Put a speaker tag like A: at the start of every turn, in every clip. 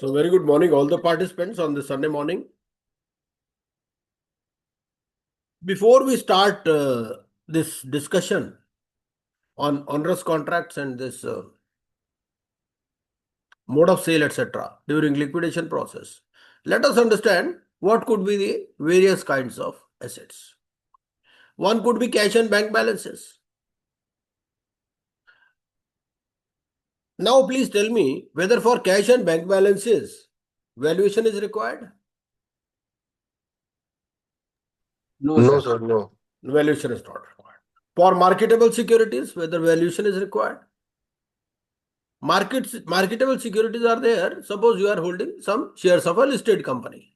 A: So very good morning, all the participants on this Sunday morning. Before we start this discussion on onerous contracts and this mode of sale, etc., during liquidation process, let us understand what could be the various kinds of assets. One could be cash and bank balances. Now, please tell me whether for cash and bank balances, valuation is required?
B: No,
C: No,
B: sir.
C: sir, no.
A: Valuation is not required. For marketable securities, whether valuation is required? Marketable securities are there. Suppose you are holding some shares of a listed company.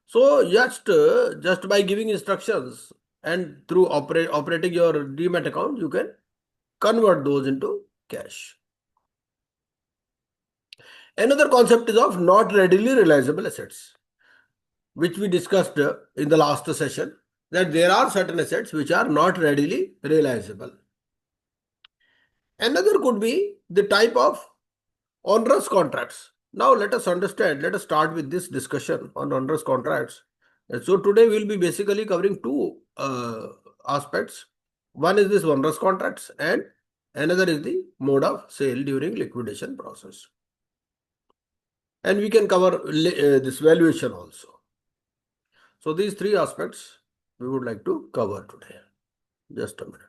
A: So just by giving instructions and through operating your Demat account, you can convert those into cash. Another concept is of not readily realizable assets, which we discussed in the last session, that there are certain assets which are not readily realizable. Another could be the type of onerous contracts. Now let us start with this discussion on onerous contracts. And so today we will be basically covering two aspects. One is this onerous contracts and another is the mode of sale during liquidation process. And we can cover this valuation also. So these three aspects we would like to cover today. Just a minute.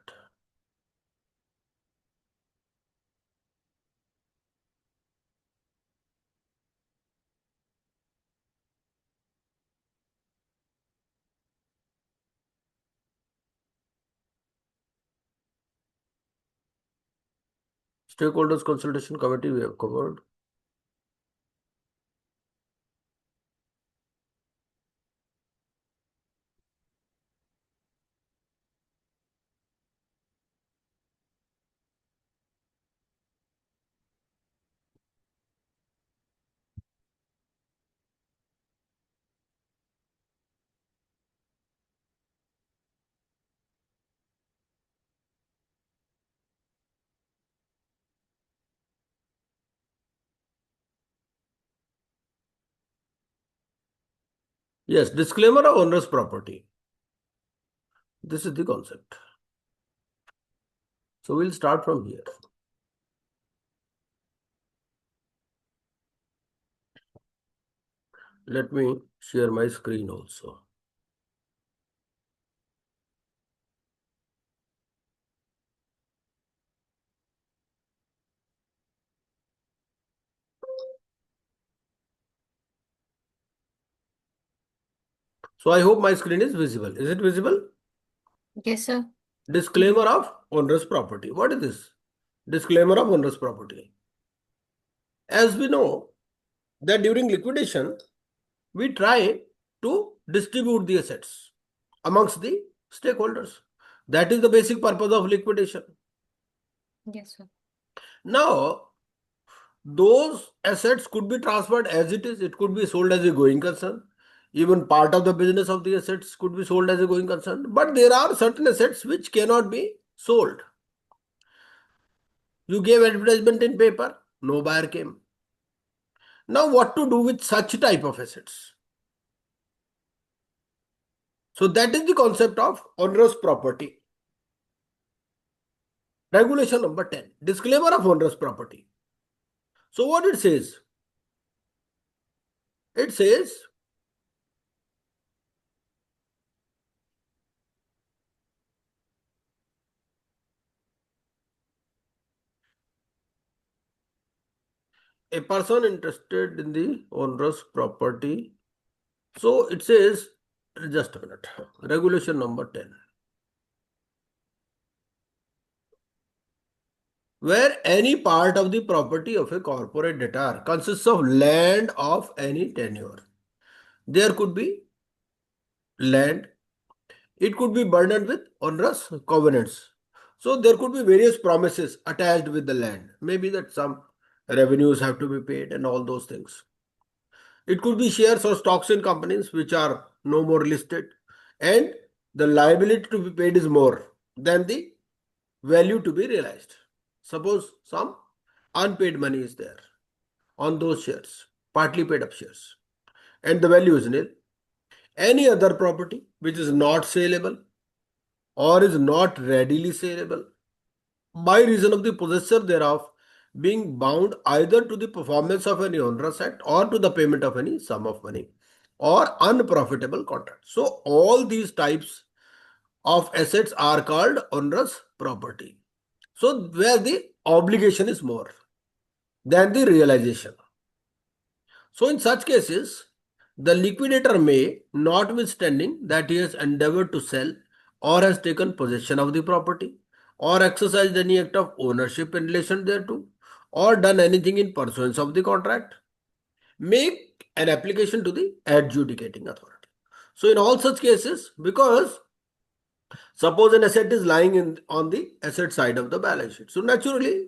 A: Stakeholders consultation committee we have covered. Yes, disclaimer of onerous property. This is the concept. So we'll start from here. Let me share my screen also. So I hope my screen is visible. Is it visible?
D: Yes, sir.
A: Disclaimer of onerous property. What is this? Disclaimer of onerous property. As we know that during liquidation, we try to distribute the assets amongst the stakeholders. That is the basic purpose of liquidation.
D: Yes, sir.
A: Now, those assets could be transferred as it is. It could be sold as a going concern. Even part of the business of the assets could be sold as a going concern. But there are certain assets which cannot be sold. You gave advertisement in paper, no buyer came. Now what to do with such type of assets? So that is the concept of onerous property. Regulation number 10, disclaimer of onerous property. So what it says? It says a person interested in the onerous property. So it says, just a minute, regulation number 10. Where any part of the property of a corporate debtor consists of land of any tenure. There could be land. It could be burdened with onerous covenants. So there could be various promises attached with the land. Maybe that some revenues have to be paid and all those things. It could be shares or stocks in companies which are no more listed, and the liability to be paid is more than the value to be realized. Suppose some unpaid money is there on those shares. partly paid up shares, and the value is nil. Any other property which is not saleable or is not readily saleable by reason of the possessor thereof being bound either to the performance of any onerous act or to the payment of any sum of money or unprofitable contract. So all these types of assets are called onerous property. So where the obligation is more than the realization. So in such cases, the liquidator may, notwithstanding that he has endeavored to sell or has taken possession of the property or exercised any act of ownership in relation thereto or done anything in pursuance of the contract, make an application to the adjudicating authority. So in all such cases, because suppose an asset is lying on the asset side of the balance sheet, so naturally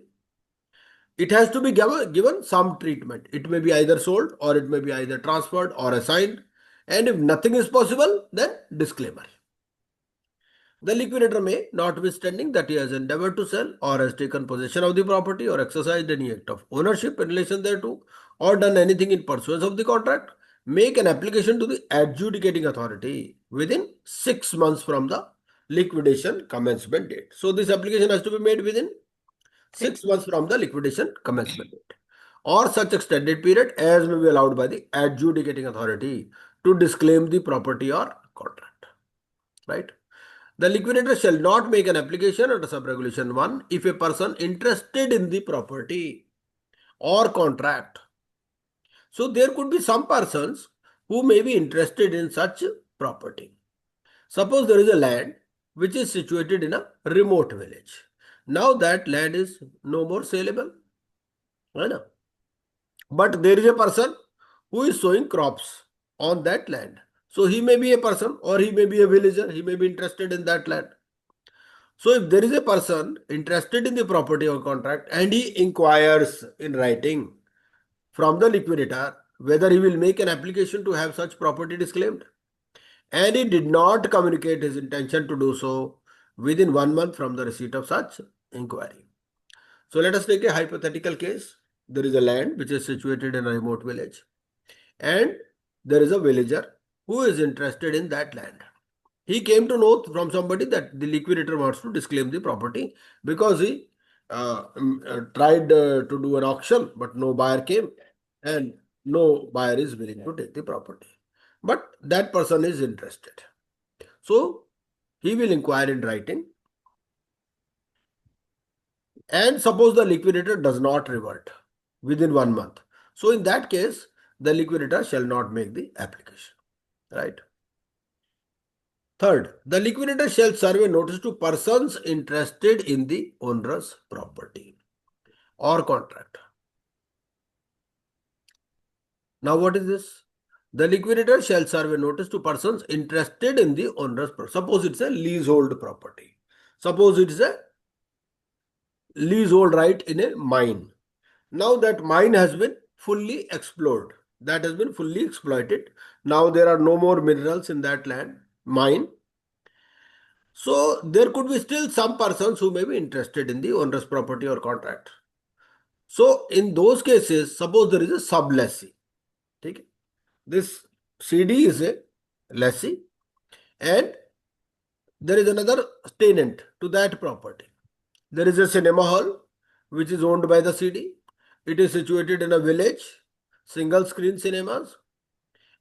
A: it has to be given some treatment. It may be either sold or it may be either transferred or assigned. And if nothing is possible, then disclaimer. The liquidator may, notwithstanding that he has endeavored to sell or has taken possession of the property or exercised any act of ownership in relation thereto or done anything in pursuance of the contract, make an application to the adjudicating authority within 6 months from the liquidation commencement date. So this application has to be made within 6 months from the liquidation commencement date, or such extended period as may be allowed by the adjudicating authority to disclaim the property or contract. Right? The liquidator shall not make an application under sub-regulation 1 if a person interested in the property or contract. So there could be some persons who may be interested in such property. Suppose there is a land which is situated in a remote village. Now that land is no more saleable. Right? But there is a person who is sowing crops on that land. So he may be a person or he may be a villager. He may be interested in that land. So if there is a person interested in the property or contract and he inquires in writing from the liquidator whether he will make an application to have such property disclaimed, and he did not communicate his intention to do so within 1 month from the receipt of such inquiry. So let us take a hypothetical case. There is a land which is situated in a remote village and there is a villager who is interested in that land. He came to know from somebody that the liquidator wants to disclaim the property because he tried to do an auction, but no buyer came and no buyer is willing to take the property. But that person is interested. So he will inquire in writing. And suppose the liquidator does not revert within 1 month. So in that case, the liquidator shall not make the application. Right? Third, the liquidator shall serve a notice to persons interested in the onerous property or contract. Now what is this? The liquidator shall serve a notice to persons interested in the onerous property. Suppose it's a leasehold property. Suppose it's a leasehold right in a mine. Now that mine has been fully explored. That has been fully exploited. Now there are no more minerals in that land, mine. So there could be still some persons who may be interested in the onerous property or contract. So in those cases, suppose there is a sub-lessee. Okay? This CD is a lessee and there is another tenant to that property. There is a cinema hall which is owned by the CD. It is situated in a village, single screen cinemas,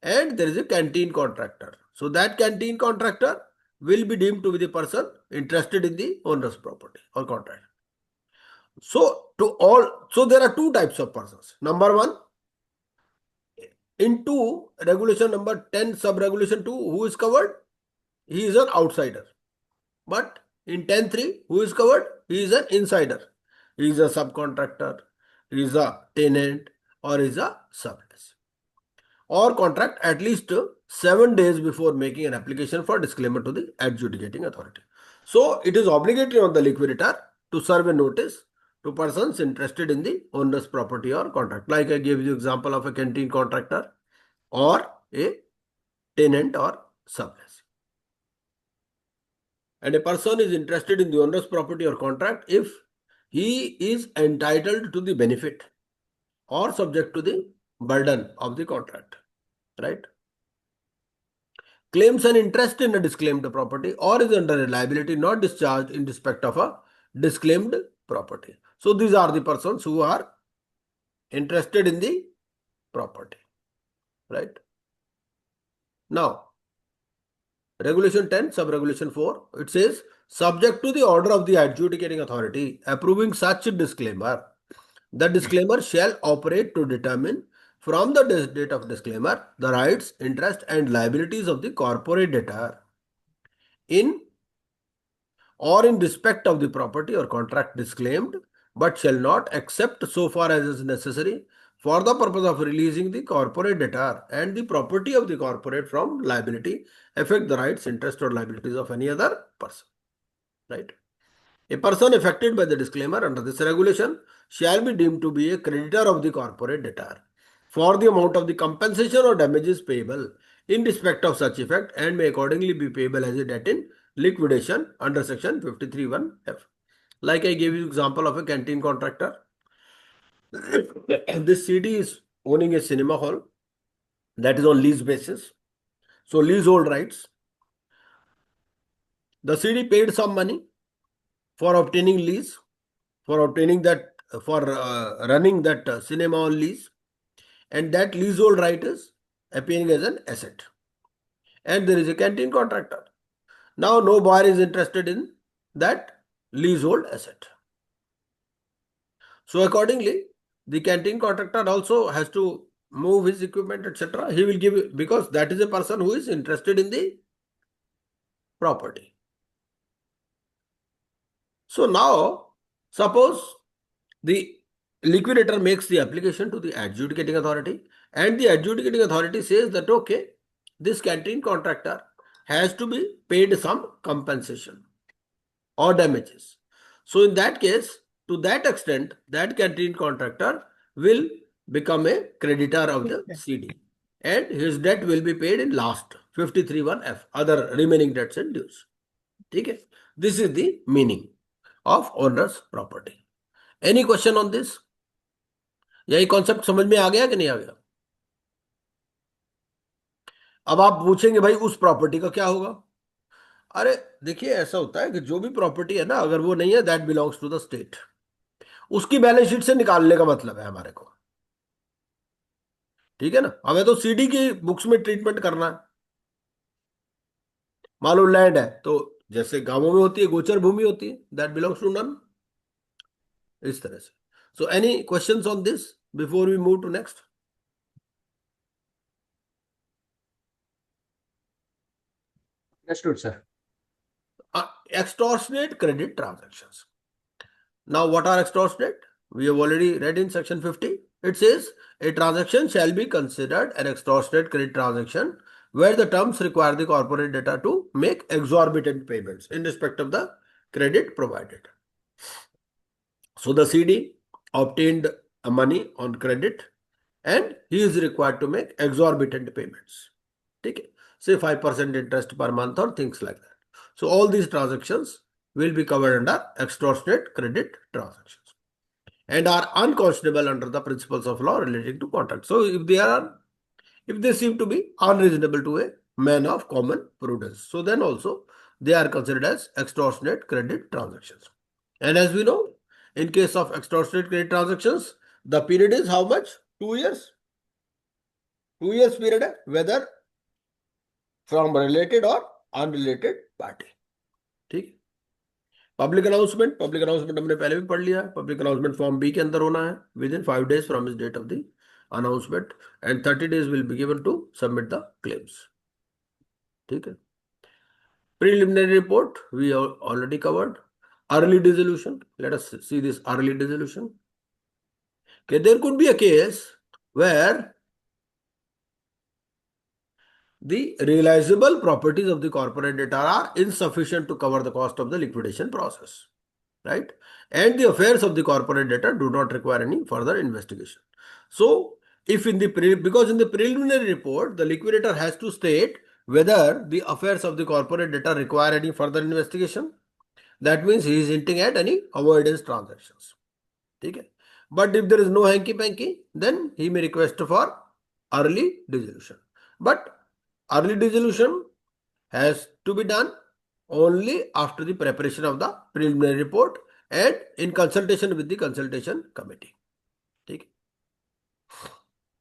A: and there is a canteen contractor. So that canteen contractor will be deemed to be the person interested in the owner's property or contract. So there are two types of persons. Number one, in 2 regulation number 10 sub-regulation 2, who is covered? He is an outsider. But in 10.3, who is covered? He is an insider. He is a subcontractor, he is a tenant, or he is a sublessee. Or contract at least 7 days before making an application for disclaimer to the adjudicating authority. So it is obligatory on the liquidator to serve a notice to persons interested in the owner's property or contract. Like I gave you example of a canteen contractor or a tenant or sublessee. And a person is interested in the owner's property or contract if he is entitled to the benefit or subject to the burden of the contract, right? Claims an interest in a disclaimed property or is under a liability not discharged in respect of a disclaimed property. So these are the persons who are interested in the property, right? Now, Regulation 10, Sub-Regulation 4, it says, subject to the order of the adjudicating authority approving such disclaimer, the disclaimer shall operate to determine from the date of disclaimer the rights, interest, and liabilities of the corporate debtor in or in respect of the property or contract disclaimed, but shall not, except so far as is necessary, for the purpose of releasing the corporate debtor and the property of the corporate from liability, affect the rights, interest, or liabilities of any other person. Right? A person affected by the disclaimer under this regulation shall be deemed to be a creditor of the corporate debtor for the amount of the compensation or damages payable in respect of such effect and may accordingly be payable as a debt in liquidation under section 53(1)(f). Like I gave you example of a canteen contractor. This CD is owning a cinema hall that is on lease basis. So leasehold rights. The CD paid some money for obtaining lease, for obtaining that, for running that cinema on lease, and that leasehold right is appearing as an asset. And there is a canteen contractor. Now no buyer is interested in that leasehold asset. So accordingly, the canteen contractor also has to move his equipment, etc. He will give, because that is a person who is interested in the property. So now, suppose the liquidator makes the application to the adjudicating authority, and the adjudicating authority says that, okay, this canteen contractor has to be paid some compensation or damages. So in that case, to that extent, that canteen contractor will become a creditor of the CD, and his debt will be paid in last 53(1)(f), other remaining debts and dues. Okay? This is the meaning of owner's property. Any question on this? यही concept समझ में आ गया कि नहीं आ गया? अब आप पूछेंगे भाई उस प्रॉपर्टी का क्या होगा? अरे देखिए, ऐसा होता है कि जो भी प्रॉपर्टी है ना, अगर वो नहीं है, that belongs to the state, उसकी बैलेंस शीट से निकालने का मतलब है हमारे को, ठीक है ना? हमें तो सीडी की बुक्स में ट्रीटमेंट करना है। मान लो लैंड है, तो जैसे गांवों में होती है गोचर भूमि होती है, दैट बिलोंग्स टू नन, इस तरह से। So any questions on this before we move to next?
B: Understood, sir.
A: Extortionate credit transactions. Now, what are extortionate? We have already read in section 50. It says a transaction shall be considered an extortionate credit transaction where the terms require the corporate debtor to make exorbitant payments in respect of the credit provided. So the CD obtained money on credit and he is required to make exorbitant payments. Okay? Say 5% interest per month or things like that. So all these transactions will be covered under extortionate credit transactions and are unconscionable under the principles of law relating to contract. So if they seem to be unreasonable to a man of common prudence, so then also they are considered as extortionate credit transactions. And as we know, in case of extortionate credit transactions, the period is how much? 2 years. 2 years period है, whether from related or unrelated party. ठीक? Public announcement हमने पहले भी पढ़ लिया है। Public announcement form B के अंदर होना है विद इन 5 days फ्रॉम इस date of the announcement and 30 days will be given to submit the claims. ठीक है? Preliminary report we already covered. Early dissolution, let us see this early dissolution. Okay, there could be a case where the realizable properties of the corporate debtor are insufficient to cover the cost of the liquidation process, right? And the affairs of the corporate debtor do not require any further investigation. So, if in the because in the preliminary report, the liquidator has to state whether the affairs of the corporate debtor require any further investigation. That means he is hinting at any avoidance transactions. Okay? But if there is no hanky panky, then he may request for early dissolution. But early dissolution has to be done only after the preparation of the preliminary report and in consultation with the consultation committee. ठीक है.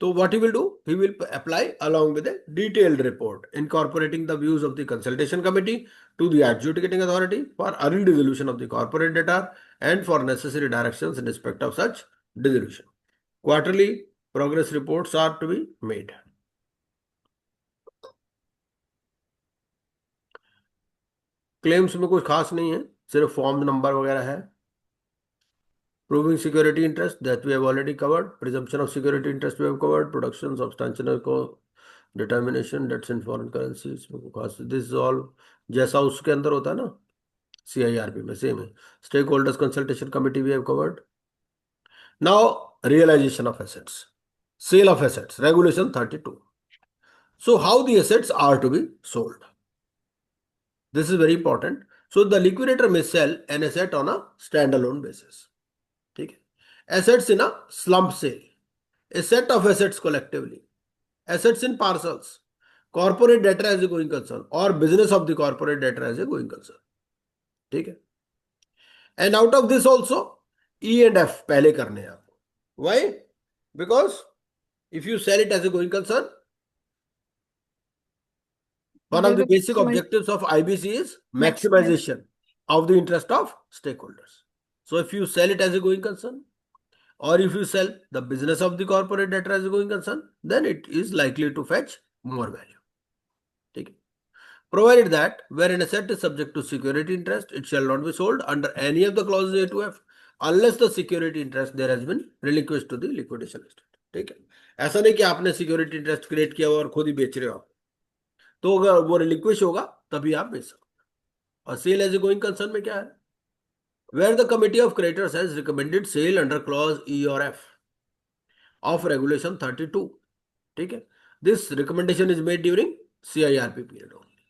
A: So what he will do? He will apply along with a detailed report incorporating the views of the consultation committee to the adjudicating authority for early dissolution of the corporate debtor and for necessary directions in respect of such dissolution. Quarterly progress reports are to be made. Claims में कुछ खास नहीं है, सिर्फ form number वगैरह है. Proving security interest, that we have already covered. Presumption of security interest we have covered. Production, substantial determination, debts in foreign currencies. This is all जैसा उसके अंदर होता है ना CIRP में, सेम है. Stakeholders consultation committee we have covered. Now realization of assets, sale of assets, regulation 32. So how the assets are to be sold? This is very important. So the liquidator may sell an asset on a standalone basis. ठीक है. Assets in a slump sale, a set of assets collectively, assets in parcels, corporate debtor as a going concern or business of the corporate debtor as a going concern. ठीक है. And out of this also E and F पहले करने हैं आपको. Why? Because if you sell it as a going concern, one of the basic objectives of IBC is maximization of the interest of stakeholders. So if you sell it as a going concern, or if you sell the business of the corporate debtor as a going concern, then it is likely to fetch more value. Okay. Provided that where an asset is subject to security interest, it shall not be sold under any of the clauses A to F unless the security interest there has been relinquished to the liquidation estate. ठीक है. ऐसा नहीं कि आपने security interest create किया और खुद ही बेच रहे हो आप, तो अगर वो रिलिक्विश होगा तभी आप बेच सकते. और sale as a going concern में क्या है? Where the committee of creditors has recommended sale under clause E or F of regulation 32. ठीक है. This recommendation is made during CIRP period only.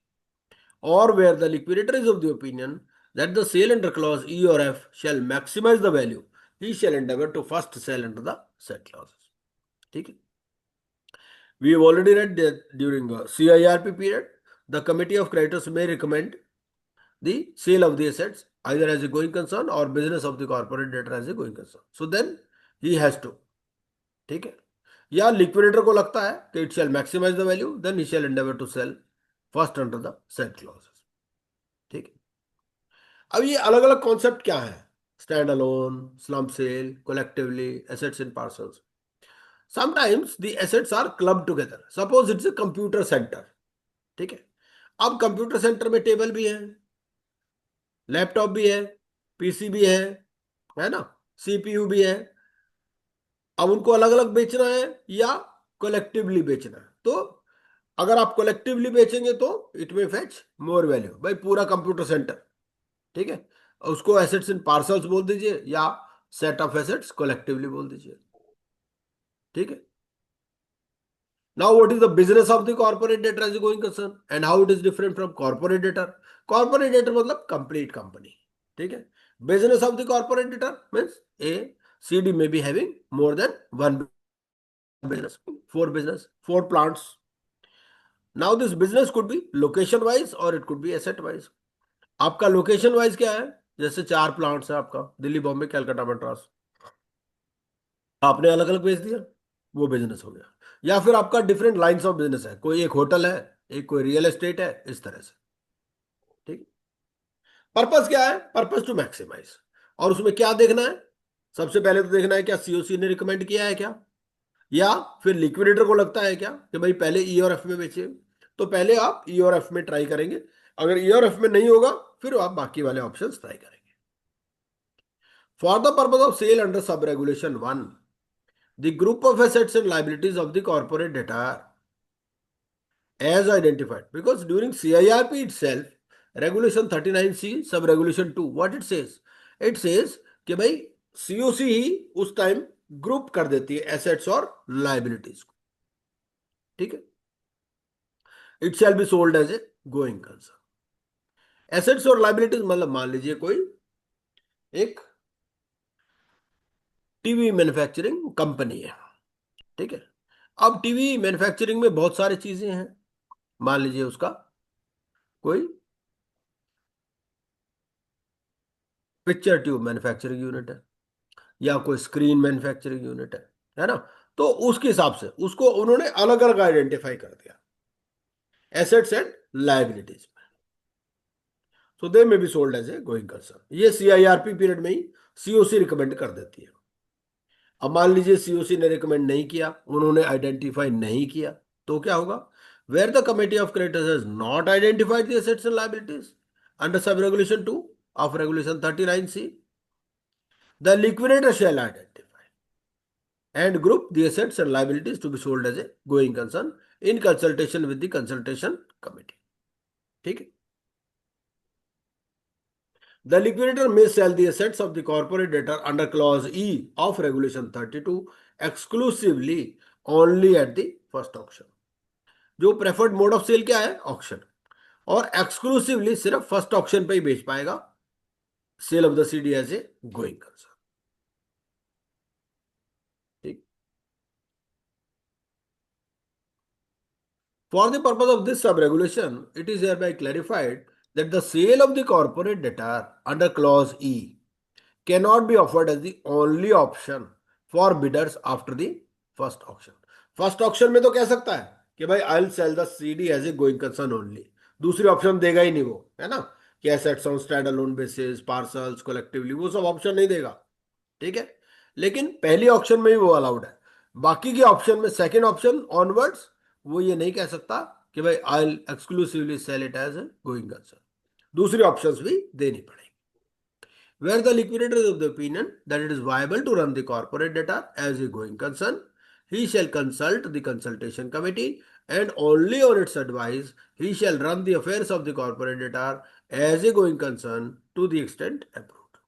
A: Or where the liquidator is of the opinion that the sale under clause E or F shall maximize the value, he shall endeavor to first sell under the said clauses. ठीक है. We have already read that during CIRP period, the committee of creditors may recommend the sale of the assets either as a going concern or business of the corporate debtor as a going concern. So then he has to. ठीक है. या liquidator को लगता है कि it shall maximise the value, then he shall endeavour to sell first under the set clauses. ठीक है. अब ये अलग अलग कॉन्सेप्ट क्या है? Stand alone, slump sale, collectively, assets in parcels. Sometimes the assets are club together. Suppose it's a computer centre. ठीक है. अब कंप्यूटर सेंटर में टेबल भी है, लैपटॉप भी है, पीसी भी है ना, सीपीयू भी है. अब उनको अलग अलग बेचना है या कलेक्टिवली बेचना है. तो अगर आप कलेक्टिवली बेचेंगे तो इट में फेच मोर वैल्यू. भाई पूरा कंप्यूटर सेंटर, ठीक है, उसको एसेट्स इन पार्सल्स बोल दीजिए या सेट ऑफ एसेट्स कलेक्टिवली बोल दीजिए. ठीक है. Now what is the business of the corporate debtor as a going concern and how it is different from corporate debtor. Corporate debtor मतलब कंप्लीट कंपनी. ठीक है. Business of the corporate debtor means a CD may be having more than one business, four plants. Now this business could be location wise or it could be asset wise. आपका location wise क्या है? जैसे 4 plants है आपका, दिल्ली, बॉम्बे, कलकत्ता, मद्रास. आपने अलग अलग बेच दिया, वो बिजनेस हो गया. या फिर आपका डिफरेंट लाइंस ऑफ बिजनेस है, कोई एक होटल है, एक कोई रियल एस्टेट है, इस तरह से. ठीक. पर्पस क्या है? Purpose to maximise. और उसमें क्या देखना है? सबसे पहले तो देखना है क्या सीओसी ने रिकमेंड किया है क्या, या फिर लिक्विडेटर को लगता है क्या कि भाई पहले ई और एफ में बेचे. तो पहले आप ई और एफ में ट्राई करेंगे. अगर ई और एफ में नहीं होगा फिर आप बाकी वाले ऑप्शंस ट्राई करेंगे. For the purpose of sale under sub regulation 1, the group of assets and liabilities of the corporate debtor as identified, because during CIRP itself, regulation 39C sub regulation 2, what it says? It says कि भाई COC ही उस time group कर देती है assets और liabilities को. ठीक है. It shall be sold as a going concern. Assets और लाइबिलिटीज मतलब मान लीजिए कोई एक टीवी मैन्युफैक्चरिंग कंपनी है, ठीक है। अब टीवी मैन्युफैक्चरिंग में बहुत सारी चीजें हैं। मान लीजिए उसका कोई पिक्चर ट्यूब मैन्युफैक्चरिंग यूनिट है या कोई स्क्रीन मैन्युफैक्चरिंग यूनिट है ना। तो उसके हिसाब से उसको उन्होंने अलग अलग आइडेंटिफाई कर दिया एसेट्स एंड लायबिलिटीज में। So they may be sold as a going concern. ये सीआईआरपी पीरियड में ही सीओसी रिकमेंड कर देती है। अब मान लीजिए सीओसी ने रिकमेंड नहीं किया, उन्होंने आइडेंटिफाई नहीं किया, तो क्या होगा? Where the committee of creditors has not identified the assets and liabilities under sub regulation 2 of regulation 39C, the liquidator shall identify and group the assets and liabilities to be sold as a going concern in consultation with the consultation committee, ठीक है। The liquidator may sell the assets of the corporate debtor under clause E of regulation 32 exclusively only at the first auction। जो preferred mode of sale क्या है? Auction. और exclusively सिर्फ first auction पे ही बेच पाएगा sale of the CD as a going concern, ठीक। For the purpose of this sub-regulation, it is hereby clarified that the sale of the corporate debtor under clause E cannot be offered as the only option for bidders after the first auction। First auction में तो कह सकता है कि भाई I will sell the CD as a going concern only, दूसरी option देगा ही नहीं वो, है ना, कि assets on stand alone basis, parcels, collectively, वो सब ऑप्शन नहीं देगा, ठीक है। लेकिन पहली ऑप्शन में ही वो अलाउड है। बाकी के ऑप्शन में सेकंड ऑप्शन ऑनवर्ड्स वो ये नहीं कह सकता कि भाई I will exclusively sell it as going concern, दूसरी ऑप्शंस भी देनी पड़ेगी। Where the liquidator is of the opinion that it is viable to run the corporate debtor as a going concern, he shall consult the consultation committee, and only on its advice he shall run the affairs of the corporate debtor as a going concern to the extent approved,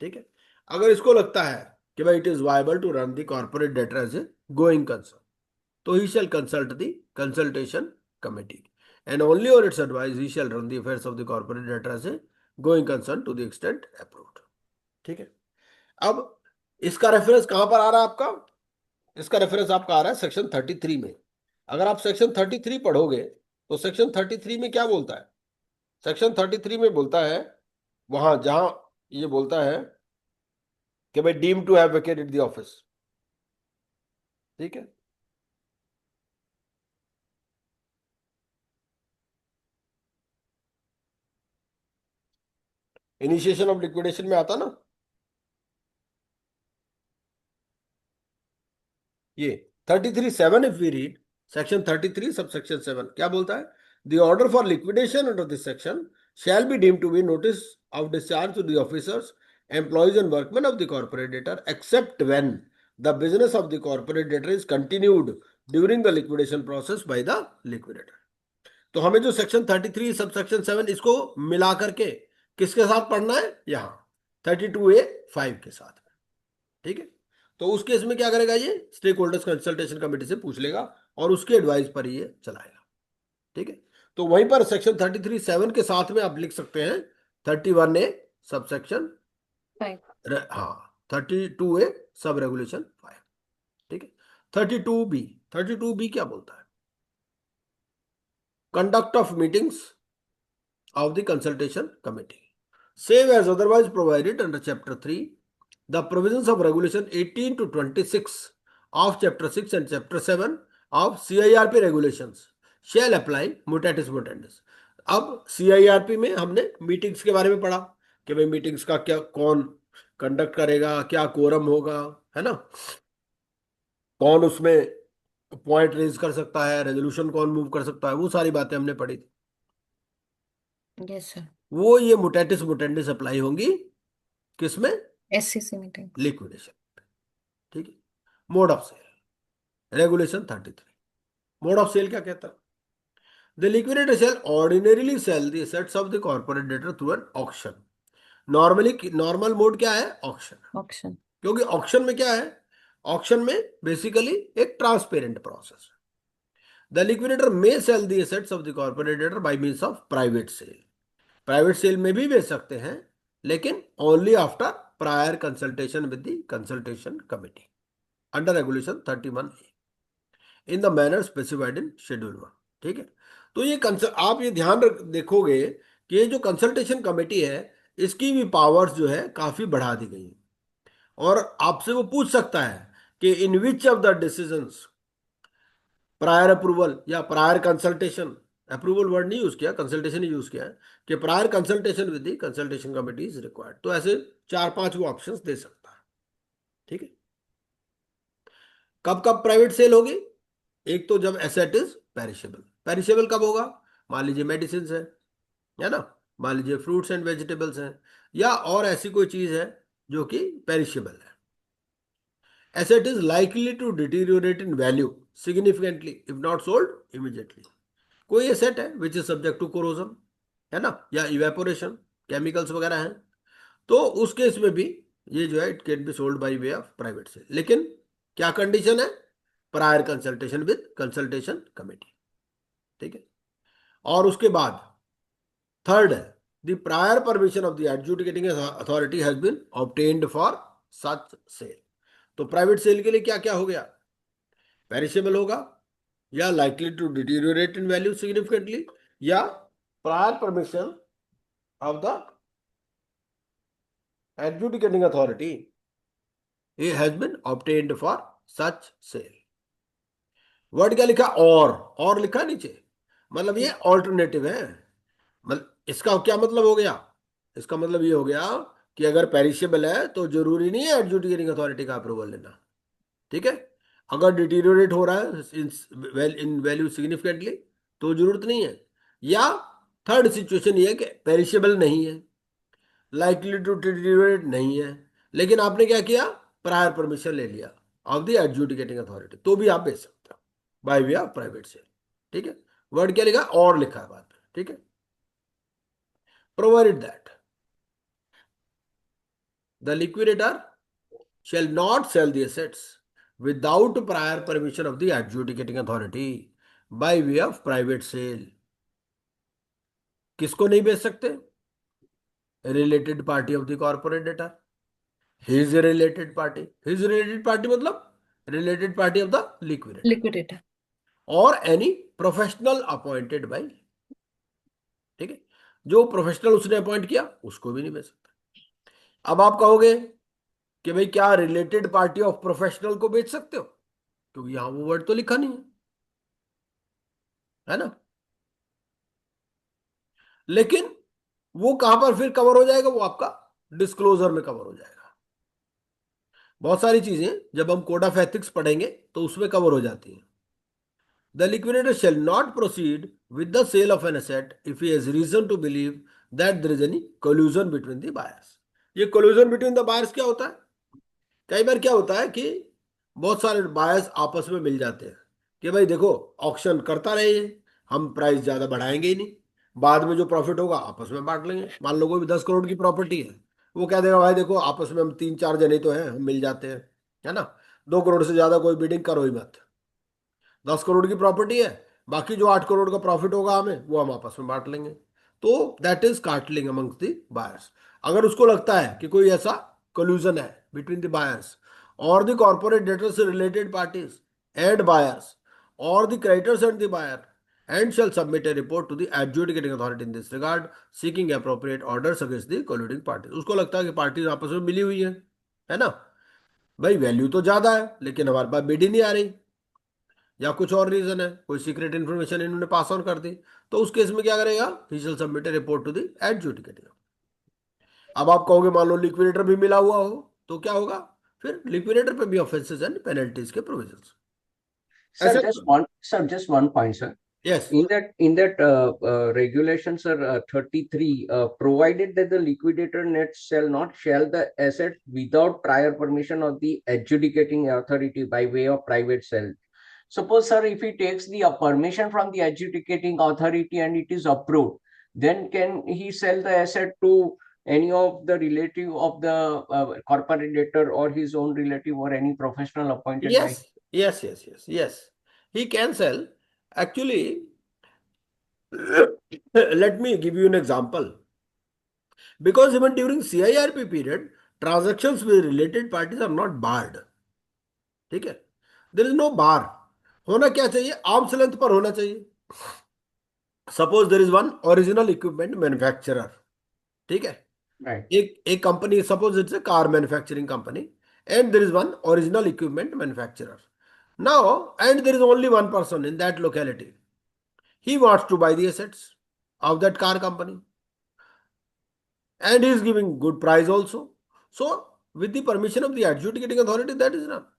A: ठीक है। अगर इसको लगता है कि भाई it is viable to run the corporate debtor as a going concern, तो he shall consult the consultation committee, and only on its advice he shall run the affairs of the corporate debtor as a going concern to the extent approved, ठीक है। अब इसका reference कहां पर आ रहा है आपका? इसका रेफरेंस आपका आ रहा है सेक्शन 33 में। अगर आप सेक्शन 33 पढ़ोगे तो सेक्शन 33 में क्या बोलता है? सेक्शन 33 में बोलता है, वहां जहां ये बोलता है कि भाई deem to have vacated the office, ठीक है। इनिशिएशन ऑफ लिक्विडेशन में आता ना ये 33(7), if we read section 33 sub section 7 क्या बोलता है? The order for liquidation under this section shall be deemed to be notice of discharge to the officers, employees and workmen of the corporate debtor, except when the business of the corporate debtor is continued during the liquidation process by the liquidator। तो हमें जो section 33 sub section 7 इसको मिला करके किसके साथ पढ़ना है? यहाँ 32A(5) के साथ में, ठीक है। तो उस केस में क्या करेगा? ये स्टेक होल्डर्स कंसल्टेशन कमेटी से पूछ लेगा और उसके एडवाइस पर ही ये चलाएगा, ठीक है। तो वहीं पर सेक्शन 33(7) के साथ में आप लिख सकते हैं 31A सब सेक्शन
D: 5,
A: हाँ 32A सब रेगुलेशन 5, ठीक है। 32B क्या बोलता है? Conduct of meetings of the consultation committee, save as otherwise provided under chapter 3, the provisions of regulation 18 to 26 of chapter 6 and chapter 7 of CIRP regulations shall apply mutatis mutandis। अब CIRP में हमने meetings के बारे में पढ़ा कि भाई meetings का क्या, कौन कंडक्ट करेगा, क्या कोरम होगा, है ना, कौन उसमें पॉइंट रेज कर सकता है, रेजोल्यूशन कौन मूव कर सकता है, वो सारी बातें हमने पढ़ी थी।
D: yes sir,
A: वो ये मुटेटिस मुटेंडिस अप्लाई होंगी किसमें?
D: SCC meeting,
A: लिक्विडेशन, ठीक है। Mode of sale regulation 33, mode of sale क्या कहता है? The liquidator shall ordinarily sell the assets of the corporate debtor through an auction. Normally normal mode क्या है? ऑक्शन।
D: auction,
A: क्योंकि ऑक्शन में क्या है? ऑक्शन में बेसिकली एक ट्रांसपेरेंट प्रोसेस है। The liquidator may sell the assets of the corporate debtor by means of private sale, private sale में भी बेच सकते हैं लेकिन only after prior consultation with the consultation committee under regulation 31A in the manner specified in schedule 1. ठीक है, तो ये आप ये ध्यान देखोगे कि ये जो कंसल्टेशन कमेटी है इसकी भी पावर्स जो है काफी बढ़ा दी गई है, और आपसे वो पूछ सकता है कि in which of the decisions prior approval या प्रायर कंसल्टेशन, अप्रूवल वर्ड नहीं यूज किया, कंसल्टेशन ही यूज किया है, कि prior consultation with the consultation committee is required. तो ऐसे 4-5 वो ऑप्शंस दे सकता है। ठीक है, कब कब प्राइवेट सेल होगी? एक तो जब एसेट इज पेरिशेबल। पेरिशेबल कब होगा? मान लीजिए मेडिसिन है ना, मान लीजिए फ्रूट्स एंड वेजिटेबल्स हैं, या और ऐसी कोई चीज है जो कि पेरिशेबल है। Asset is likely to deteriorate in value significantly if not sold immediately. कोई एसेट है which is subject to corrosion, है ना, या इवेपोरेशन, केमिकल्स वगैरह हैं, तो उस केस में भी ये जो है it can be sold by way of private sale. लेकिन क्या कंडीशन है? Prior consultation with consultation committee. ठीक है, और उसके बाद थर्ड है the prior permission of the adjudicating authority has been obtained for such sale. तो प्राइवेट सेल के लिए क्या क्या हो गया? पेरिशेबल होगा, या likely to deteriorate in value significantly, या prior permission of the adjudicating authority it has been obtained for such sale। Word क्या लिखा? और लिखा नीचे, मतलब ये ऑल्टरनेटिव है। मतलब इसका क्या मतलब हो गया? इसका मतलब ये हो गया कि अगर पेरिशेबल है तो जरूरी नहीं है एडजुडिकेटिंग अथॉरिटी का अप्रूवल लेना। ठीक है, अगर डिटीरियोरेट हो रहा है इन वैल्यू सिग्निफिकेंटली तो जरूरत नहीं है, या थर्ड सिचुएशन ये है कि पेरिशेबल नहीं है, लाइकली टू डिटीरियोरेट नहीं है, लेकिन आपने क्या किया? प्रायर परमिशन ले लिया ऑफ द एडजुडिकेटिंग अथॉरिटी, तो भी आप बेच सकते हो bye way of private cell. ठीक है, वर्ड क्या लिखा? और लिखा है बाद में। ठीक है, provided that the liquidator shall not sell the assets without prior permission of the adjudicating authority by way of private sale। किसको नहीं बेच सकते? Related party of the corporate debtor, his related party. His related party मतलब related party of the liquidator,
D: Liquidator.
A: और any professional appointed by. ठीक है, जो professional उसने अपॉइंट किया उसको भी नहीं बेच सकता। अब आप कहोगे कि भाई क्या रिलेटेड पार्टी ऑफ प्रोफेशनल को बेच सकते हो? क्योंकि यहां वो वर्ड तो लिखा नहीं है ना। लेकिन वो कहां पर फिर कवर हो जाएगा? वो आपका डिस्क्लोजर में कवर हो जाएगा। बहुत सारी चीजें जब हम कोड ऑफ एथिक्स पढ़ेंगे तो उसमें कवर हो जाती हैं। The liquidator shall not proceed with the sale of an asset if he has reason to believe that there is any collusion between the buyers. ये कोल्यूजन बिटवीन द बायर्स क्या होता है? कई बार क्या होता है कि बहुत सारे बायर्स आपस में मिल जाते हैं कि भाई देखो ऑक्शन करता रहिए, हम प्राइस ज्यादा बढ़ाएंगे ही नहीं, बाद में जो प्रॉफिट होगा आपस में बांट लेंगे। मान लो कोई 10 करोड़ की प्रॉपर्टी है, वो कह देगा भाई देखो आपस में हम 3-4 जने तो हैं, हम मिल जाते हैं, है ना, 2 करोड़ से ज्यादा कोई बिडिंग करो ही मत। 10 करोड़ की प्रॉपर्टी है, बाकी जो 8 करोड़ का प्रॉफिट होगा हमें वो हम आपस में बांट लेंगे। तो that is cartelling amongst the buyers. अगर उसको लगता है कि कोई ऐसा कोल्यूजन है बिटवीन द बायर्स और the corporate debtors related parties and buyers और the creditors and the buyer, and shall submit a report to the adjudicating authority in this regard seeking appropriate orders against the colluding parties। उसको लगता है कि parties आपस में मिली हुई है ना, भाई वैल्यू तो ज्यादा है लेकिन हमारे पास बिड ही नहीं आ रही, या कुछ और रीजन है, कोई सीक्रेट इन्फॉर्मेशन इन्होंने पास ऑन कर दी, तो उस केस में क्या करेगा? He shall submit a report to the adjudicating. अब आप कहोगे मान लो लिक्विडेटर भी मिला हुआ हो तो क्या होगा? फिर लिक्विडेटर पे भी ऑफेंसेस एंड पेनल्टीज के प्रोविजंस।
B: Sir,
A: ऐसे
B: just one point, sir.
A: Yes,
B: In that regulation, sir, 33, provided that the liquidator net shall the asset without prior permission of the adjudicating authority by way of private sale. Suppose, sir, if he takes the permission from the adjudicating authority and it is approved, then can he sell the asset to any of the relative of the corporate debtor or his own relative or any professional appointed by?
A: yes, he can sell actually। let me give you an example, because even during CIRP period transactions with related parties are not barred. ठीक है, there is no बार। होना क्या चाहिए, arms length पर होना चाहिए। Suppose there is one original equipment manufacturer. ठीक है,
B: Right.
A: एक company, suppose it's a car manufacturing company, and there is one original equipment manufacturer now, and there is only one person in that locality. He wants to buy the assets of that car company, and he is giving good price also. So with the permission of the adjudicating authority, that is done.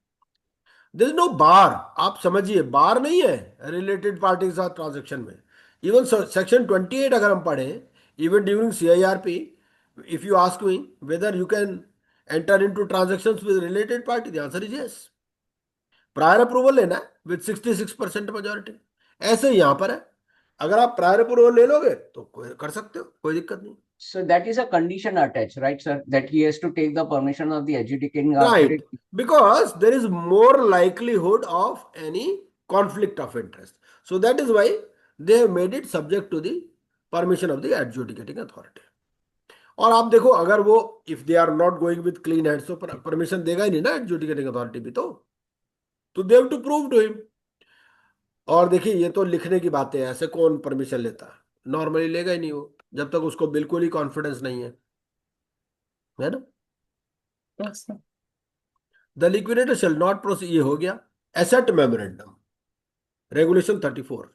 A: There is no bar. आप समझिए, बार नहीं है related party के साथ transaction में। Even section 28 अगर हम पढ़ें, even during CIRP, if you ask me whether you can enter into transactions with related party, the answer is yes. Prior approval लेना है विद 66% मेजोरिटी। ऐसे ही यहां पर है, अगर आप प्रायर अप्रूवल ले लोगे तो कर सकते हो, कोई दिक्कत नहीं।
B: So that is a condition attached, right, sir? That he has to take the permission of the adjudicating
A: right,
B: authority.
A: Because there is more likelihood of any conflict of interest, so that is why they have made it subject to the permission of the adjudicating authority. और आप देखो, अगर वो if they are not going with clean hands तो permission देगा ही नहीं ना एडजुडिकेटिंग अथॉरिटी भी, तो they have to prove to him. और देखिए, ये तो लिखने की बातें हैं, ऐसे कौन परमिशन लेता है, नॉर्मली लेगा ही नहीं वो, जब तक उसको बिल्कुल ही कॉन्फिडेंस नहीं है ना।
D: Yes, sir.
A: The liquidator shall not proceed, ये हो गया। Asset memorandum regulation 34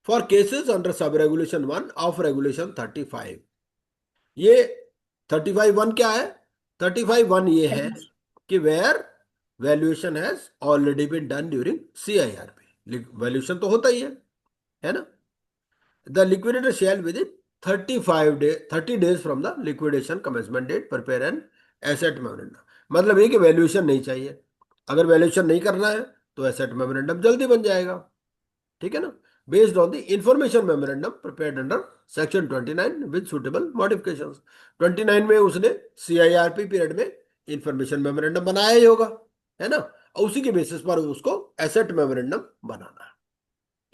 A: for cases under sub regulation 1 of regulation 35। ये 35(1) क्या है? 35(1) ये है कि where valuation has already been done during CIRP। Valuation तो होता ही है ना। The liquidator shall within 30 days from the liquidation commencement date prepare an asset memorandum। मतलब ये कि वैल्यूएशन नहीं चाहिए, अगर वैल्यूएशन नहीं करना है तो एसेट मेमोरेंडम जल्दी बन जाएगा। ठीक है ना, based on the information memorandum prepared under section 29 with suitable modifications. 29 में उसने CIRP पीरियड में इंफॉर्मेशन मेमोरेंडम बनाया ही होगा, है ना, और उसी के बेसिस पर उसको एसेट मेमोरेंडम बनाना है।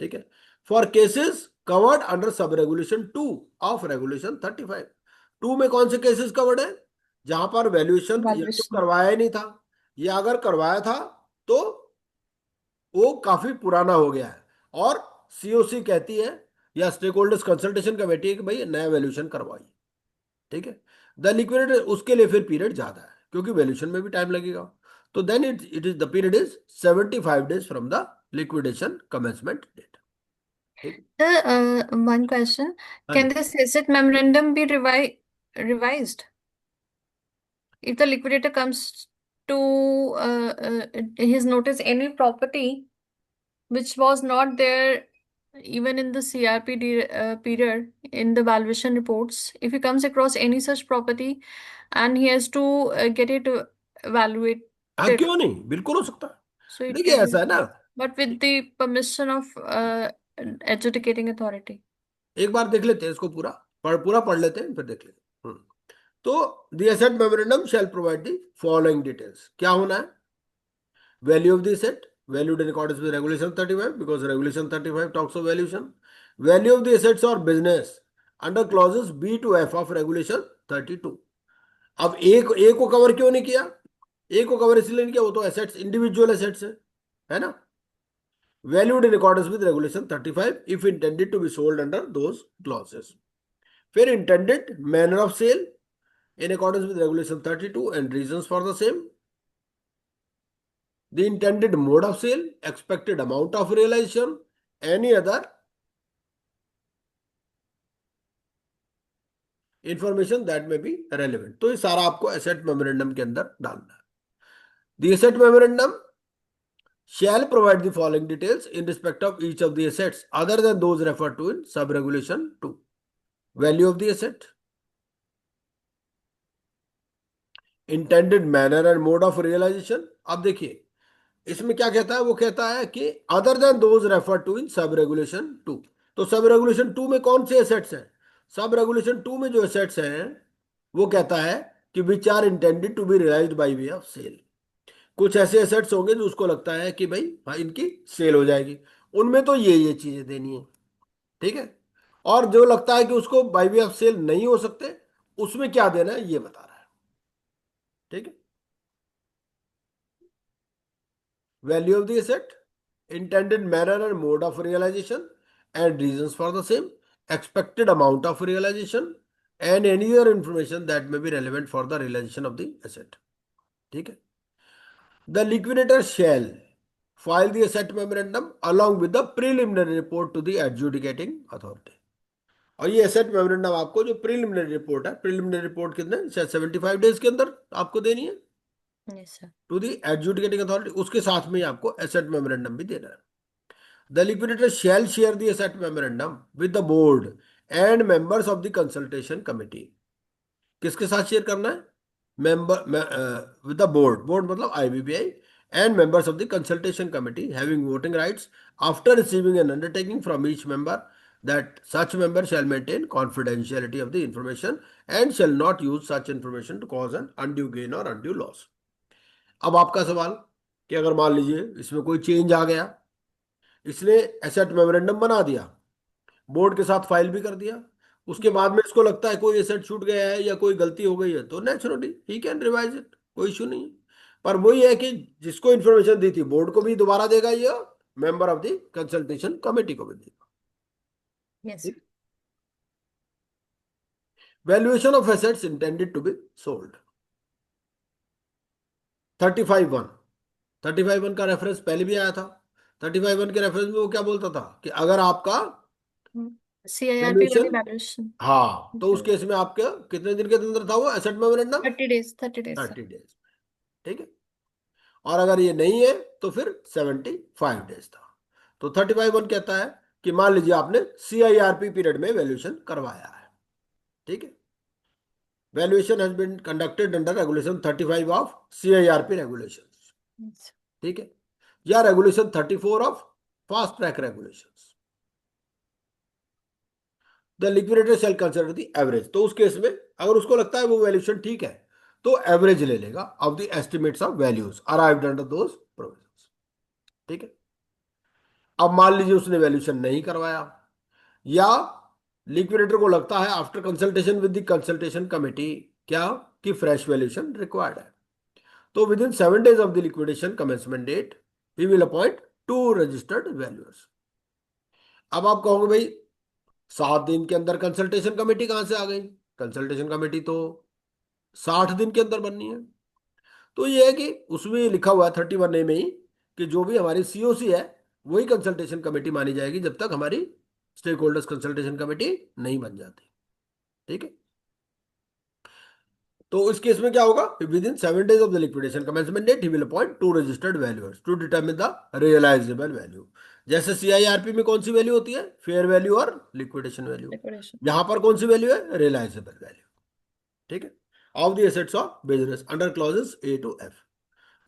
A: ठीक है, for cases covered under sub regulation 2 of regulation 35। 2 में कौन से केसेस कवर्ड है? जहां पर वैल्यूएशन या तो
D: Valuation.
A: करवाया ही नहीं था, या अगर करवाया था तो वो काफी पुराना हो गया है, और COC कहती है या स्टेक होल्डर्स कंसल्टेशन कमेटी है कि भाई नया वैल्यूएशन करवाइए। ठीक है, द लिक्विडेटर उसके लिए फिर पीरियड ज्यादा है, क्योंकि वैल्यूएशन में भी टाइम लगेगा। तो then it is the period is 75 days from the liquidation commencement date. ठीक।
D: Sir, one question.
A: हाँ
D: Can
A: जी,
D: this asset memorandum be revised if the liquidator comes to his notice any property which was not there even in the CRP period in the valuation reports? If he comes across any such property and he has to get it evaluated,
A: हाँ क्यों नहीं, बिल्कुल हो सकता
D: so
A: है।
D: it
A: देखिए
D: can be,
A: ऐसा है ना,
D: but with the permission of adjudicating authority.
A: एक बार देख लेते हैं इसको, पूरा पढ़ लेते हैं, फिर देख लेते हैं। तो the asset memorandum shell provide the following details. क्या होना है? Value of the asset valued in accordance with regulation 35, because regulation 35 talks of valuation. Value of the assets or business under clauses B to F of regulation 32। अब एक को cover क्यों नहीं किया? एक को कवर इसलिए नहीं किया, वो तो एसेट्स इंडिविजुअल एसेट्स है ना। Valued in accordance with regulation 35 if intended to be sold under those clauses। फिर intended manner of sale in accordance with regulation 32 and reasons for the same। The intended mode of sale, expected amount of realization, any other information that may be relevant। तो ये सारा आपको asset memorandum के अंदर डालना है। The asset memorandum shall provide the following details in respect of each of the assets other than those referred to in sub regulation 2। Value of the asset, intended manner and mode of realization। अब देखिए इसमें क्या कहता है, वो कहता है कि other than those refer to in sub regulation 2। तो सब रेगुलेशन 2 में कौन से एसेट्स हैं? सब रेगुलेशन 2 में जो एसेट्स हैं वो कहता है कि which are intended to be realised by way of sale. कुछ ऐसे एसेट्स होंगे जो उसको लगता है कि भाई हाँ इनकी सेल हो जाएगी, उनमें तो ये चीजें देनी है। ठीक है, और जो लगता है कि उसको बाय वे ऑफ सेल नहीं हो सकते, उसमें क्या देना है ये बता रहा है। ठीक है। Value of the asset, intended manner and mode of realization and reasons for the same, expected amount of realization and any other information that may be relevant for the realization of the asset. ठीक है। The liquidator shall file the asset memorandum along with the preliminary report to the adjudicating authority. और ये asset memorandum आपको जो preliminary report है, preliminary report कितने, शायद 75 days के अंदर आपको देनी है
D: Yes, sir.
A: To the adjudicating authority. उसके साथ में ही आपको एसेट मेमोरेंडम भी देना है। The liquidator shall share the asset memorandum with the board and members of the consultation committee. किसके साथ शेयर करना है? Member with the board, board मतलब IBBI, and members of the consultation committee having voting rights after receiving an undertaking from each member that such member shall maintain confidentiality of the information and shall not use such information to cause an undue gain or undue loss. अब आपका सवाल कि अगर मान लीजिए इसमें कोई change आ गया, इसने एसेट मेमोरेंडम बना दिया, बोर्ड के साथ फाइल भी कर दिया, उसके बाद में इसको लगता है कोई एसेट छूट गया है या कोई गलती हो गई है, तो naturally he can revise it, कोई इशू नहीं है। पर वही है कि जिसको इंफॉर्मेशन दी थी बोर्ड को भी दोबारा देगा, या member of the consultation committee को भी देगा।
D: Yes.
A: Valuation of assets intended to be sold. 35(1), 35(1) का रेफरेंस पहले भी आया था। 35(1) के रेफरेंस में वो क्या बोलता था कि अगर आपका
D: CIRP वाली
A: वैल्यूएशन,
D: वैल्यूएशन
A: हाँ, तो उस केस में आपके कितने दिन के अंदर था वो asset memorandum?
D: 30 days, 30 days, sir.
A: 30 days. ठीक है। और अगर ये नहीं है तो फिर 75 डेज था। तो 35(1) कहता है कि मान लीजिए आपने CIRP पीरियड में वैल्यूएशन करवाया है। ठीक है। Valuation has been conducted under regulation 35 of CIRP regulations.
D: Yes.
A: ठीक है। या regulation 34 of fast track regulations. The liquidator shall consider the average. तो उस केस में अगर उसको लगता है वो वैल्यूएशन ठीक है तो एवरेज ले लेगा of the estimates of values arrived under those provisions. ठीक है। अब मान लीजिए उसने वैल्यूएशन नहीं करवाया, या लिक्विडेटर को लगता है after consultation with the consultation committee क्या कि फ्रेश वैल्यूएशन रिक्वायर्ड है, तो within 7 days of the liquidation commencement date he will appoint 2 registered valuers. अब आप कहोगे भाई 7 दिन के अंदर कंसल्टेशन कमेटी कहां से आ गई? कंसल्टेशन कमेटी तो 60 दिन के अंदर बननी है। तो ये है कि उसमें लिखा हुआ है 31A में ही कि जो भी हमारी COC है वही कंसल्टेशन कमेटी मानी जाएगी जब तक हमारी स्टेक होल्डर्स कंसल्टेशन कमेटी नहीं बन जाती। ठीक है। तो इस केस में क्या होगा? Within 7 days of the liquidation commencement date he will appoint 2 registered valuers to determine the realisable value. जैसे CIRP में कौन सी वैल्यू होती है? फेयर वैल्यू और लिक्विडेशन वैल्यू।
D: Liquidation.
A: यहां पर कौन सी वैल्यू है? Realisable value. ठीक है। Of the assets of business under clauses A to F,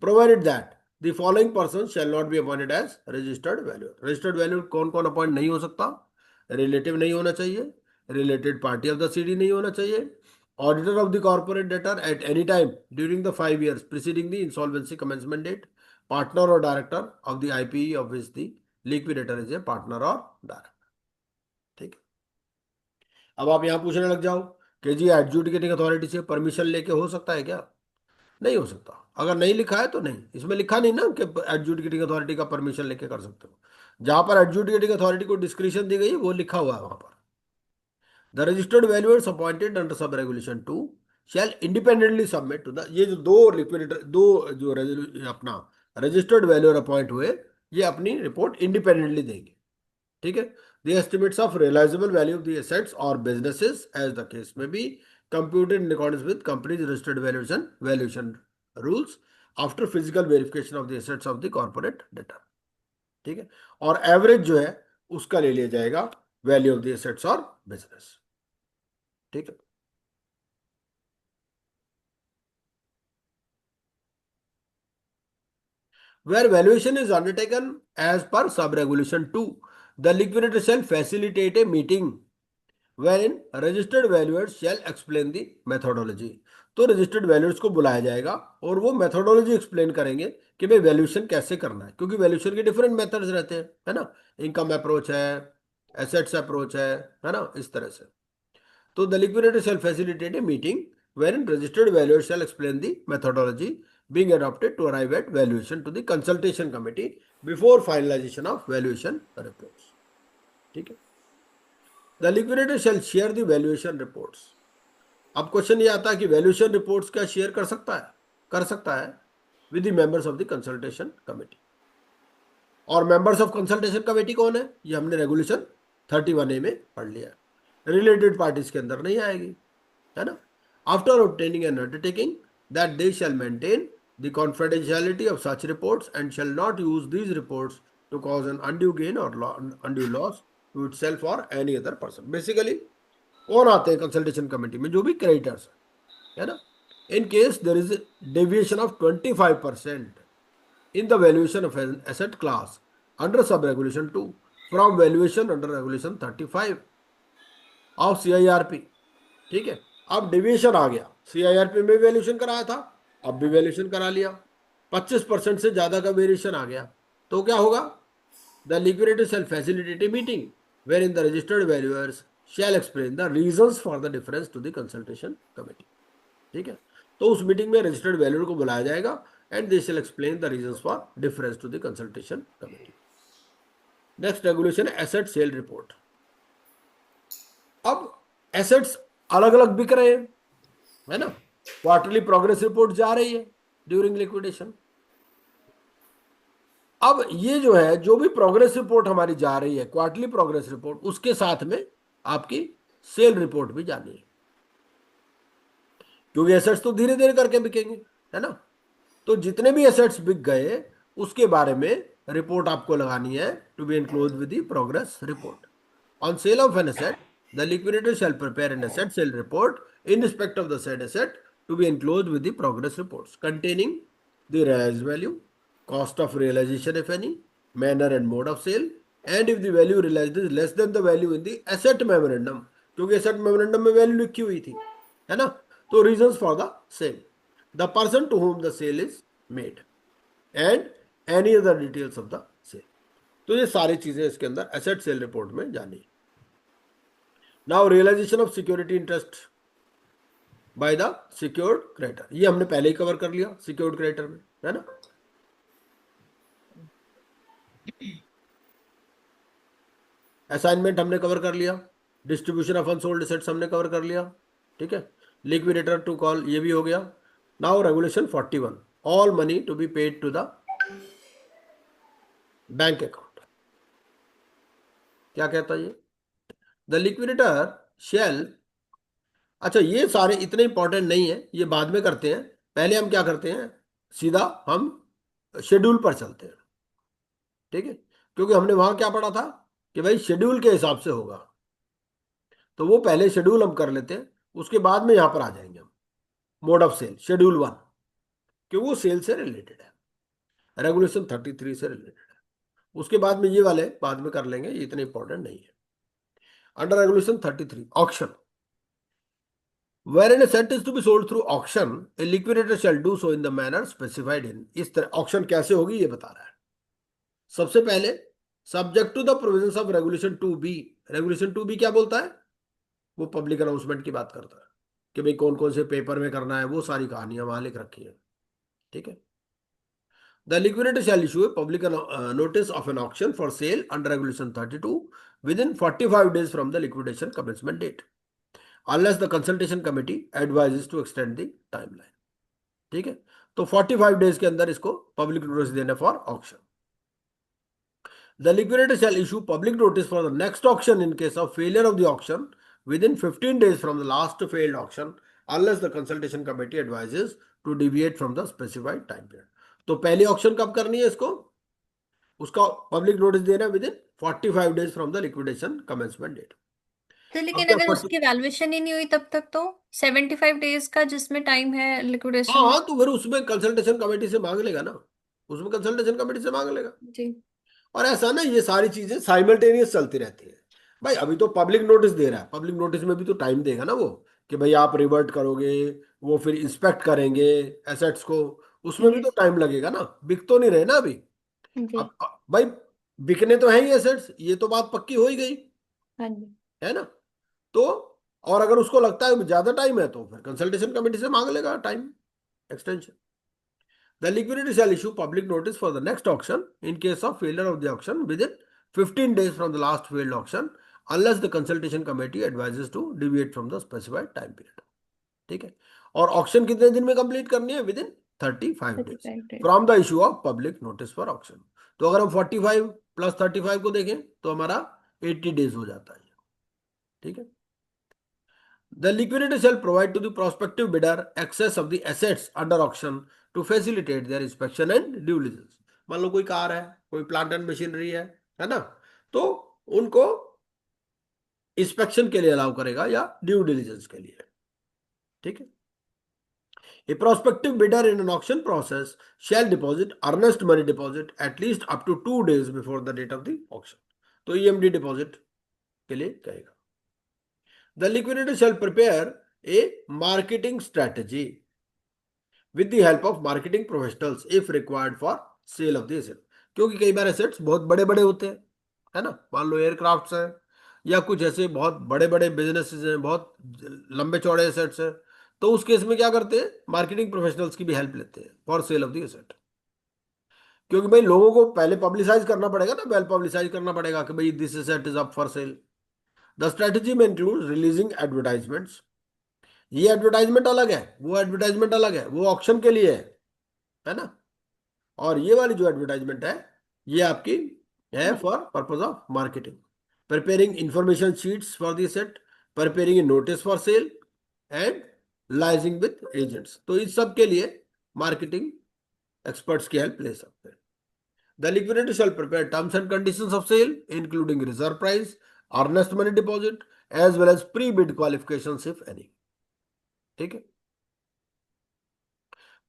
A: provided that the following persons shall not be appointed as registered valuer. Registered valuer कौन कौन अपॉइंट नहीं हो सकता? रिलेटिव नहीं होना चाहिए, related party of the CD नहीं होना चाहिए, auditor of the corporate debtor at any time during the 5 years preceding the insolvency commencement date, partner और director of the IPE of which the liquidator is a partner और director. ठीक है। अब आप यहां पूछने लग जाओ कि जी एडजुडिकेटिंग अथॉरिटी से परमिशन लेके हो सकता है क्या? नहीं हो सकता। अगर नहीं लिखा है तो नहीं, इसमें लिखा नहीं ना कि एडजुडिकेटिंग अथॉरिटी का परमिशन लेके कर सकते हो। जहां पर एडजुडिकेटिंग अथॉरिटी को डिस्क्रिप्शन दी गई है वो लिखा हुआ है वहां पर। The registered valuers appointed under sub regulation 2 shall independently submit to the, ये जो दो लिक्विडेटर, दो जो अपना रजिस्टर्ड वैल्यूअर अपॉइंट हुए, ये अपनी रिपोर्ट इंडिपेंडेंटली देंगे। ठीक है। The estimates of realisable value of the assets और businesses as the case may be computed in accordance with companies registered valuation rules after physical verification of the assets of the corporate debtor. ठीक है। और average जो है उसका ले लिया जाएगा वैल्यू ऑफ द एसेट्स और बिजनेस। ठीक है। Where valuation is undertaken as per sub-regulation 2, the liquidator shall facilitate a meeting wherein registered valuers shall explain the methodology. तो रजिस्टर्ड वैल्यूअर्स को बुलाया जाएगा और वो मेथोडोलॉजी एक्सप्लेन करेंगे कि भाई वैल्यूएशन कैसे करना है, क्योंकि वैल्यूएशन के डिफरेंट मेथड्स रहते हैं, है ना। इनकम अप्रोच है, एसेट्स अप्रोच है ना, इस तरह से। तो the liquidator shall facilitate a meeting wherein registered valuer shall explain the methodology being adopted to arrive at valuation to the consultation committee before finalization of valuation reports. ठीक है. The liquidator shall share the valuation reports. अब question ये आता है कि valuation reports क्या share कर सकता है with the members of the consultation committee. और मेंबर्स ऑफ कंसल्टेशन कमेटी कौन है, ये हमने रेगुलेशन 31A में पढ़ लिया. रिलेटेड पार्टीज के अंदर नहीं आएगी, है ना. After obtaining an undertaking that they shall maintain the confidentiality of such reports and shall not use these reports to cause an undue gain और अनड्यू लॉस टू इटसेल्फ और एनी अदर पर्सन. बेसिकली कौन आते हैं consultation committee में, जो भी creditors है ना. In case there is deviation of 25% in the valuation of an asset class under sub regulation 2 from valuation under regulation 35 of CIRP. ठीक है. अब डेविएशन आ गया, CIRP में वैल्यूएशन कराया था, अब भी वैल्यूएशन करा लिया, 25% से ज्यादा का वेरिएशन आ गया, तो क्या होगा. The liquidator shall facilitate a meeting wherein the registered valuers shall explain the reasons for the difference to the consultation committee. ठीक है. तो उस मीटिंग में रजिस्टर्ड वैल्यूअर को बुलाया जाएगा and they shall explain the reasons for difference to the consultation committee. Next regulation, asset sale report. अब assets अलग अलग बिक रहे हैं, है ना. क्वार्टरली प्रोग्रेस रिपोर्ट जा रही है ड्यूरिंग लिक्विडेशन. अब ये जो है, जो भी प्रोग्रेस रिपोर्ट हमारी जा रही है, क्वार्टरली प्रोग्रेस रिपोर्ट, उसके साथ में आपकी सेल रिपोर्ट भी जानी है, क्योंकि एसेट्स तो धीरे धीरे करके बिकेंगे, है ना. तो जितने भी एसेट्स बिक गए उसके बारे में रिपोर्ट आपको लगानी है to be enclosed with the progress report. On sale of an asset the liquidator shall prepare an asset sale report in respect of the said asset to be enclosed with the progress reports containing the realised value, cost of realisation if any, manner and mode of sale, and if the value realised is less than the value in the asset memorandum, क्योंकि asset memorandum में value लिखी हुई थी, है ना. तो reasons for the sale, the person to whom the sale is made and any other details of the sale. तो ये सारी चीजें इसके अंदर एसेट सेल रिपोर्ट में जानी. Now realisation of security interest by the secured creditor, ये हमने पहले ही कवर कर लिया सिक्योर्ड क्रेडिटर में, है ना. असाइनमेंट हमने कवर कर लिया, डिस्ट्रीब्यूशन ऑफ अनसोल्ड एसेट्स हमने कवर कर लिया. ठीक है. लिक्विडेटर टू कॉल, ये भी हो गया. Now regulation 41, all money to be paid to the bank account. क्या कहता है ये, the liquidator shall. अच्छा, ये सारे इतने इंपॉर्टेंट नहीं है, ये बाद में करते हैं. पहले हम क्या करते हैं, सीधा हम शेड्यूल पर चलते हैं. ठीक है. क्योंकि हमने वहां क्या पढ़ा था कि भाई शेड्यूल के हिसाब से होगा, तो वो पहले शेड्यूल हम कर लेते हैं, उसके बाद में यहां पर आ जाएंगे हम. मोड ऑफ सेल शेड्यूल 1, क्योंकि वो सेल से रिलेटेड है, रेगुलेशन 33 से रिलेटेड है. उसके बाद में ये वाले बाद में कर लेंगे, ये इतने इंपॉर्टेंट नहीं है. Under regulation 33, auction, wherein a asset is to be sold through auction, a liquidator shall do so in the manner specified in. इस तरह ऑक्शन कैसे होगी ये बता रहा है. सबसे पहले subject to the provisions of regulation 2B. Regulation 2B क्या बोलता है, वो पब्लिक अनाउंसमेंट की बात करता है कि भाई कौन कौन से पेपर में करना है, वो सारी कहानियां वहां लिख रखी है. ठीक है. The liquidator shall issue a public notice of an auction for sale under regulation 32 within 45 days from the liquidation commencement date, unless the consultation committee advises to extend the timeline. ठीक है. तो 45 डेज के अंदर इसको public notice देना for auction. The liquidator shall issue public notice for the next auction in case of failure of the auction within 15 days from the last failed auction, unless the consultation committee advises to deviate from the specified time period. तो पहली auction कब करनी है इसको, उसका public notice देना within 45 days from the liquidation commencement date.
D: तो लेकिन अगर उसकी वैल्यूएशन ही नहीं हुई तब तक तो 75 डेज का जिसमें टाइम है लिक्विडेशन.
A: हाँ, तो फिर उसमें कंसल्टेशन कमेटी से मांग लेगा ना, उसमें कंसल्टेशन कमेटी से मांग लेगा
D: जी.
A: और ऐसा ना, ये सारी चीजें साइमल्टेनियस चलती रहती है. भाई अभी तो पब्लिक नोटिस दे रहा है, पब्लिक नोटिस में भी तो टाइम देगा ना वो, कि भाई आप रिवर्ट करोगे, वो फिर इंस्पेक्ट करेंगे एसेट्स को, उसमें भी तो टाइम लगेगा ना, बिक तो नहीं रहे ना अभी.
D: जी.
A: अब भाई बिकने तो है ही एसेट्स, ये तो बात पक्की हो ही गई
D: हाँ जी.
A: है ना. तो और अगर उसको लगता है ज्यादा टाइम है तो फिर कंसल्टेशन कमेटी से मांग लेगा time extension. The liquidator shall issue public notice for the next auction in case of failure of the auction within 15 days from the last failed auction unless the consultation committee advises to deviate from the specified time period. ठीक है. और auction कितने दिन में complete करनी है? With in 35 days
D: 35 days.
A: From the issue of public notice for auction. तो अगर हम 45 प्लस 35 को देखें तो हमारा 80 डेज हो जाता है. ठीक है. The liquidator shall provide to the prospective bidder access of the assets under auction to facilitate their inspection and due diligence. मान लो कोई कार है, कोई प्लांट एंड मशीनरी है ना, तो उनको इंस्पेक्शन के लिए अलाउ करेगा या ड्यू डिलिजेंस के लिए. ठीक है. A prospective bidder in an auction process shall deposit earnest money deposit at least up to 2 days before the date of the auction. तो EMD डिपॉजिट के लिए कहेगा. The liquidator shall prepare a marketing strategy with the help of marketing professionals if required for sale of the asset. क्योंकि कई बार assets बहुत बड़े बड़े होते हैं, है ना. मान लो एयरक्राफ्ट्स हैं या कुछ ऐसे बहुत बड़े बड़े बिजनेसेस हैं, बहुत लंबे चौड़े एसेट्स हैं, तो उस केस में क्या करते हैं, मार्केटिंग प्रोफेशनल्स की भी हेल्प लेते हैं for sale of the asset. क्योंकि भाई लोगों को पहले पब्लिसाइज करना पड़ेगा ना, वेल पब्लिसाइज करना पड़ेगा कि भाई this asset is up for sale. The strategy में इंक्लूड रिलीजिंग एडवर्टाइजमेंट्स. ये एडवर्टाइजमेंट अलग है, वो एडवर्टाइजमेंट अलग है, वो ऑक्शन के लिए है ना. और ये वाली जो एडवर्टाइजमेंट है ये आपकी है for purpose of marketing. Preparing information sheets for the set, preparing notice for sale and liaising with agents. तो इस सब के लिए मार्केटिंग एक्सपर्ट्स की हेल्प ले सकते हैं. The liquidator shall prepare terms and conditions of sale, including reserve price, earnest money deposit, as well as pre-bid qualifications, if any. ठीक है.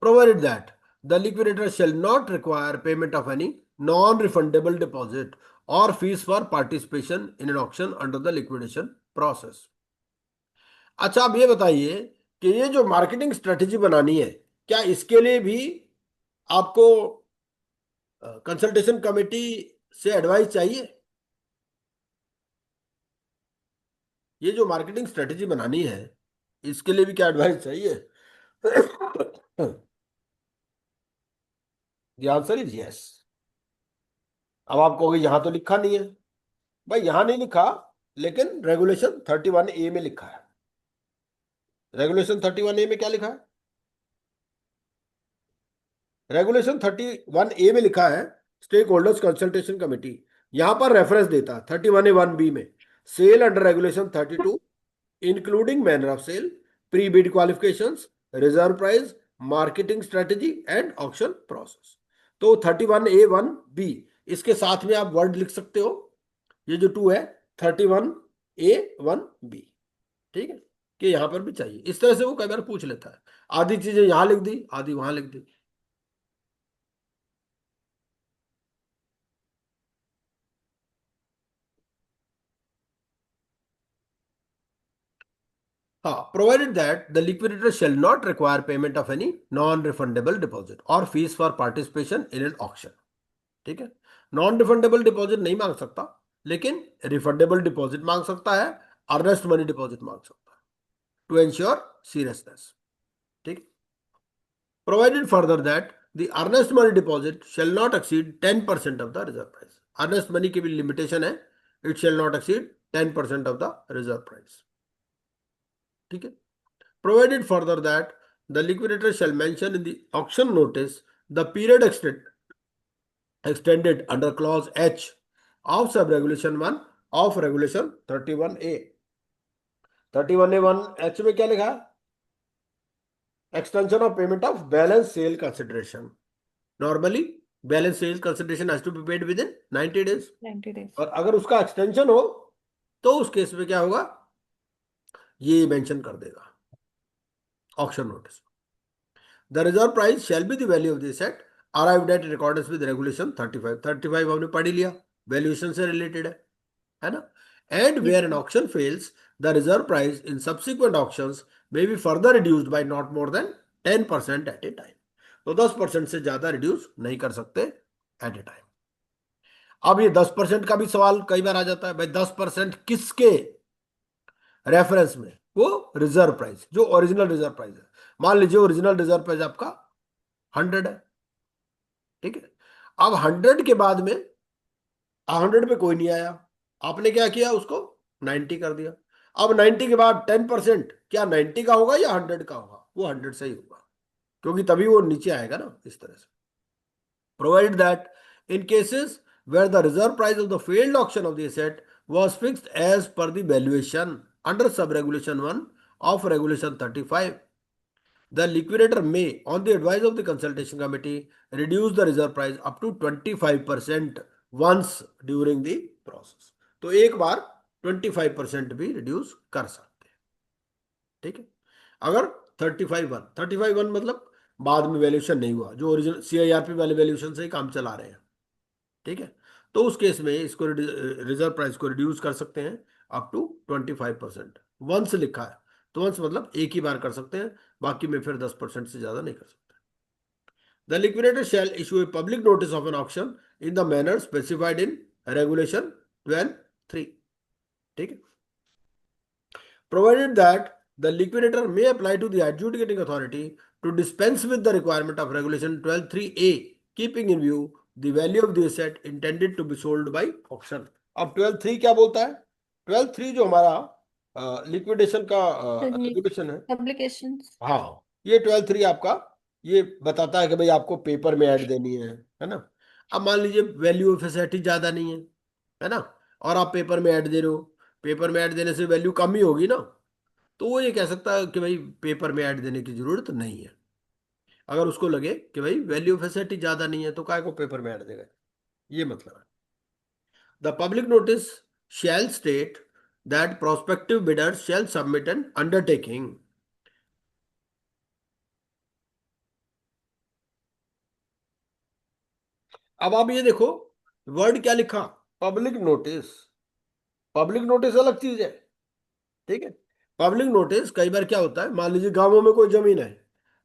A: Provided that the liquidator shall not require payment of any non-refundable deposit or fees for participation in an auction under the liquidation process. अच्छा, आप ये बताइए कि ये जो marketing strategy बनानी है, क्या इसके लिए भी आपको कंसल्टेशन कमेटी से एडवाइस चाहिए? ये जो मार्केटिंग स्ट्रेटेजी बनानी है इसके लिए भी क्या एडवाइस चाहिए? The answer is yes. अब आप कहोगे यहां तो लिखा नहीं है. भाई यहां नहीं लिखा, लेकिन रेगुलेशन 31A में लिखा है. रेगुलेशन 31A में क्या लिखा है? रेगुलेशन 31A में लिखा है स्टेक होल्डर्स कंसल्टेशन कमेटी. यहां पर रेफरेंस देता है 31A(1)(b) में sale under regulation 32 including manner of sale, pre bid qualifications, reserve price, marketing strategy and auction process. तो 31A(1)(b) इसके साथ में आप वर्ड लिख सकते हो. ये जो 2 है 31A(1)(b. ठीक है, कि यहां पर भी चाहिए. इस तरह से वो कई बार पूछ लेता है. आधी चीजें यहां लिख दी, आधी वहां लिख दी. Provided that the liquidator shall not require payment of any non-refundable deposit or fees for participation in an auction. ठीक है. नॉन रिफंडेबल डिपॉजिट नहीं मांग सकता, लेकिन रिफंडेबल डिपॉजिट मांग सकता है, अर्नेस्ट मनी डिपॉजिट मांग सकता है टू एंश्योर सीरियसनेस. ठीक. Provided further that the earnest money deposit shall not exceed 10% of the reserve price. Earnest money की भी लिमिटेशन है, it shall not exceed 10% of the reserve price. ठीक है. Provided further that the liquidator shall mention in the auction notice the period extended under clause H of sub-regulation 1 of regulation 31A. 31A(1)(h) में क्या लिखा है? Extension of payment of balance sale consideration. Normally balance sale consideration has to be paid within 90 days.
D: 90 days.
A: और अगर उसका extension हो तो उस केस में क्या होगा, ये मेंशन कर देगा auction notice. The reserve price shall be the value of the asset arrived at in accordance with regulation 35. 35 हमने पढ़ ही लिया, वैल्यूएशन से रिलेटेड है ना. And where an auction fails, the reserve price in subsequent auctions may be further reduced by not more than 10% at a time. तो 10% से ज्यादा reduce नहीं कर सकते एट ए टाइम. अब ये 10% का भी सवाल कई बार आ जाता है. भाई 10% किसके रेफरेंस में? वो रिजर्व प्राइस, जो ओरिजिनल रिजर्व प्राइस है। मान लीजिए ओरिजिनल रिजर्व प्राइस आपका 100 है, ठीक है। अब 100 के बाद में 100 पे कोई नहीं आया, आपने क्या किया, उसको 90 कर दिया। अब 90 के बाद 10% क्या 90 का होगा या 100 का होगा? वो 100 से ही होगा, क्योंकि तभी वो नीचे आएगा ना, इस तरह से। Provided that in cases where the reserve price of the failed auction of the asset was fixed as per the valuation under sub-regulation 1 of regulation 35, the liquidator may, on the advice of the consultation committee, reduce the reserve price up to 25% once during the process. तो एक बार 25% भी reduce कर सकते हैं, ठीक है। अगर 35.1 मतलब बाद में वैल्यूएशन नहीं हुआ, जो ओरिजिनल CIRP वाले वैल्यूएशन से ही काम चला रहे हैं, ठीक है, तो उस केस में इसको रिजर्व प्राइस को रिड्यूस कर सकते हैं अप टू 25%। वंस लिखा है तो वंस मतलब एक ही बार कर सकते हैं, बाकी में फिर 10% से ज्यादा नहीं कर सकते। The liquidator shall issue a public notice of an auction in the manner specified in regulation 12(3), ठीक है। Provided that the liquidator may apply to the adjudicating authority to dispense with the requirement of regulation 12(3)(a), keeping in view the value of the asset intended to be sold by auction। अब 12(3) क्या बोलता है? 12(3) जो हमारा liquidation का regulation है,
D: Publications.
A: हाँ, ये 12(3) आपका ये बताता है कि भाई आपको पेपर में ऐड देनी है ना। अब मान लीजिए वैल्यू ऑफ एसेट ज्यादा नहीं है ना, और आप पेपर में ऐड दे रहे हो, पेपर में ऐड देने से वैल्यू कम ही होगी ना, तो वो ये कह सकता है कि भाई पेपर में ऐड देने की जरूरत नहीं है। अगर उसको लगे कि भाई वैल्यू ऑफ एसेट ज्यादा नहीं है तो काय को पेपर में ऐड देगा, ये मतलब है। The public notice shall state that prospective bidders shall submit an undertaking. अब आप ये देखो, वर्ड क्या लिखा, पब्लिक नोटिस। पब्लिक नोटिस अलग चीज है, ठीक है। पब्लिक नोटिस कई बार क्या होता है, मान लीजिए गांवों में कोई जमीन है,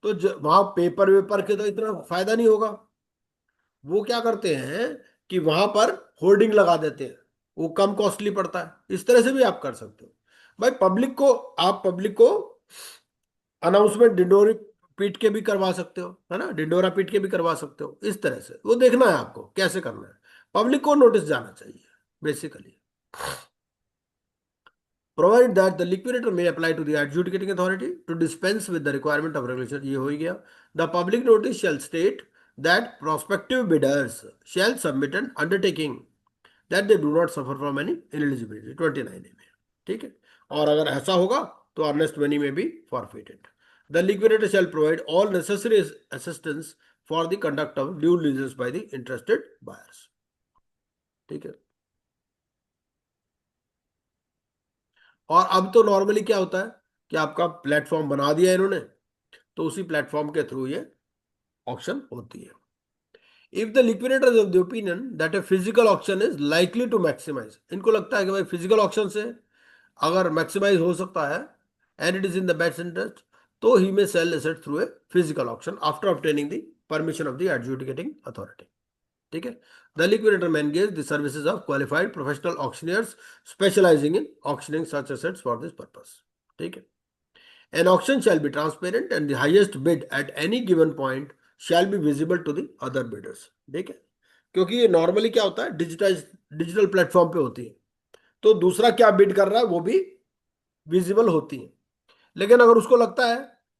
A: तो वहां पेपर वेपर के तो इतना फायदा नहीं होगा, वो क्या करते हैं कि वहां पर होर्डिंग लगा देते हैं, वो कम कॉस्टली पड़ता है। इस तरह से भी आप कर सकते हो भाई। पब्लिक को, आप पब्लिक को अनाउंसमेंट डिंडोरी पीट के भी करवा सकते हो, है ना, डिंडोरा पीट के भी करवा सकते हो। इस तरह से वो देखना है आपको कैसे करना है, पब्लिक को नोटिस जाना चाहिए basically. Provided that the liquidator may apply to the adjudicating authority to dispense with the requirement of regulation, ये हो ही गया। The public notice shall state that prospective bidders shall submit an undertaking that they do not suffer from any ineligibility, 29A में, ठीक है। और अगर ऐसा होगा तो अर्नेस्ट मनी में भी forfeited। The liquidator shall provide all necessary assistance for the conduct of due diligence by the interested buyers, ठीक है। और अब तो नॉर्मली क्या होता है कि आपका प्लेटफॉर्म बना दिया इन्होंने, तो उसी प्लेटफॉर्म के थ्रू ये ऑक्शन होती है। If the liquidator is of the opinion that a physical auction is likely to maximise, इनको लगता है कि भाई फिजिकल ऑक्शन से अगर मैक्सिमाइज हो सकता है and it is in the best interest, तो he may sell asset through a physical auction after obtaining the permission of the adjudicating authority, ठीक है। The liquidator may engage the services of qualified professional auctioneers specializing in auctioning such assets for this purpose, ठीक है। An auction shall be transparent and the highest bid at any given point shall be visible to the other bidders, ठीक है। क्योंकि ये normally क्या होता है, digital platform पे होती है, तो दूसरा क्या बिड कर रहा है वो भी विजिबल होती है। लेकिन अगर उसको लगता है